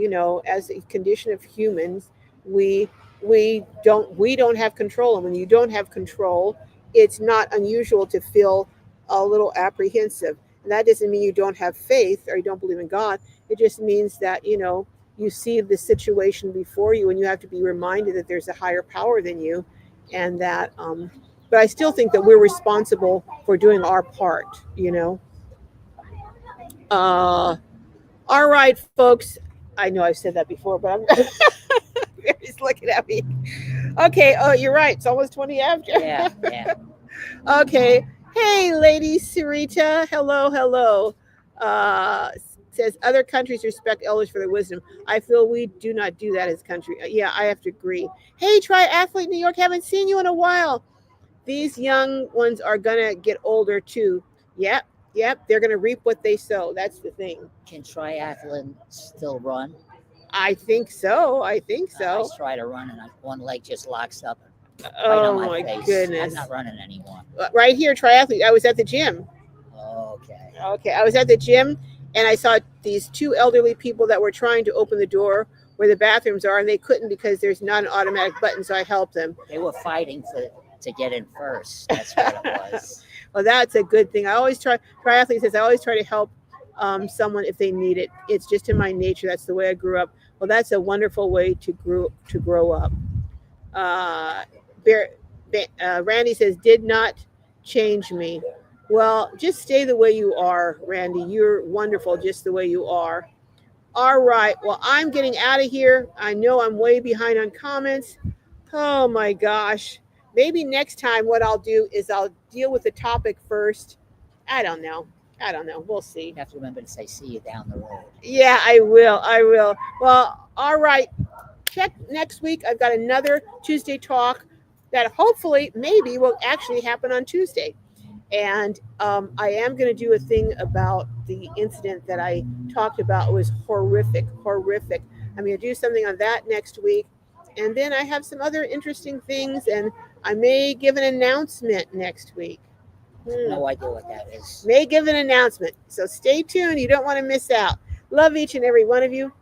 as a condition of humans, we we don't have control. And when you don't have control, it's not unusual to feel a little apprehensive. And that doesn't mean you don't have faith or you don't believe in God. It just means that, you see the situation before you and you have to be reminded that there's a higher power than you, and that but I still think that we're responsible for doing our part. uh all right, folks. I know I've said that before, but I'm Mary's looking at me. Okay. Oh, you're right. It's almost 20 after. Yeah, yeah. Okay. Hey, lady Sarita. Hello, hello. Uh, Says other countries respect elders for their wisdom. I feel we do not do that as a country. Yeah, I have to agree. Hey, triathlete New York. Haven't seen you in a while. These young ones are gonna get older too. Yep, yep. They're gonna reap what they sow. That's the thing. Can triathlon still run? I think so. I think I so. always try to run and one leg just locks up right Oh on my my face. goodness. I'm not running anymore. Right here, triathlete. I was at the gym. Okay. Okay, I was at the gym and I saw these two elderly people that were trying to open the door where the bathrooms are, and they couldn't because there's not an automatic button. So I helped them. They were fighting to get in first. That's what it was. Well, that's a good thing. I always try. Triathlete says I always try to help someone if they need it. It's just in my nature. That's the way I grew up. Well, that's a wonderful way to grow up. Uh, Bear, Randy says did not change me. Well, just stay the way you are, Randy. You're wonderful just the way you are. All right. Well, I'm getting out of here. I know I'm way behind on comments. Oh my gosh. Maybe next time what I'll do is I'll deal with the topic first. I don't know. I don't know. We'll see. You have to remember to say, see you down the road. Yeah, I will. I will. Well, all right. Check next week. I've got another Tuesday talk that hopefully maybe will actually happen on Tuesday. And I am going to do a thing about the incident that I talked about. It was horrific, horrific. I'm going to do something on that next week. And then I have some other interesting things, and I may give an announcement next week. No idea what that is. May give an announcement. So stay tuned. You don't want to miss out. Love each and every one of you.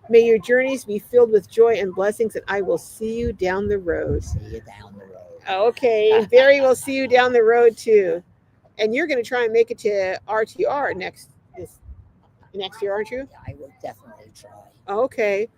May your journeys be filled with joy and blessings, and I will see you down the road. See you down the road. Okay. Barry will see you down the road too. And you're going to try and make it to RTR next year, aren't you? I will definitely try. Okay.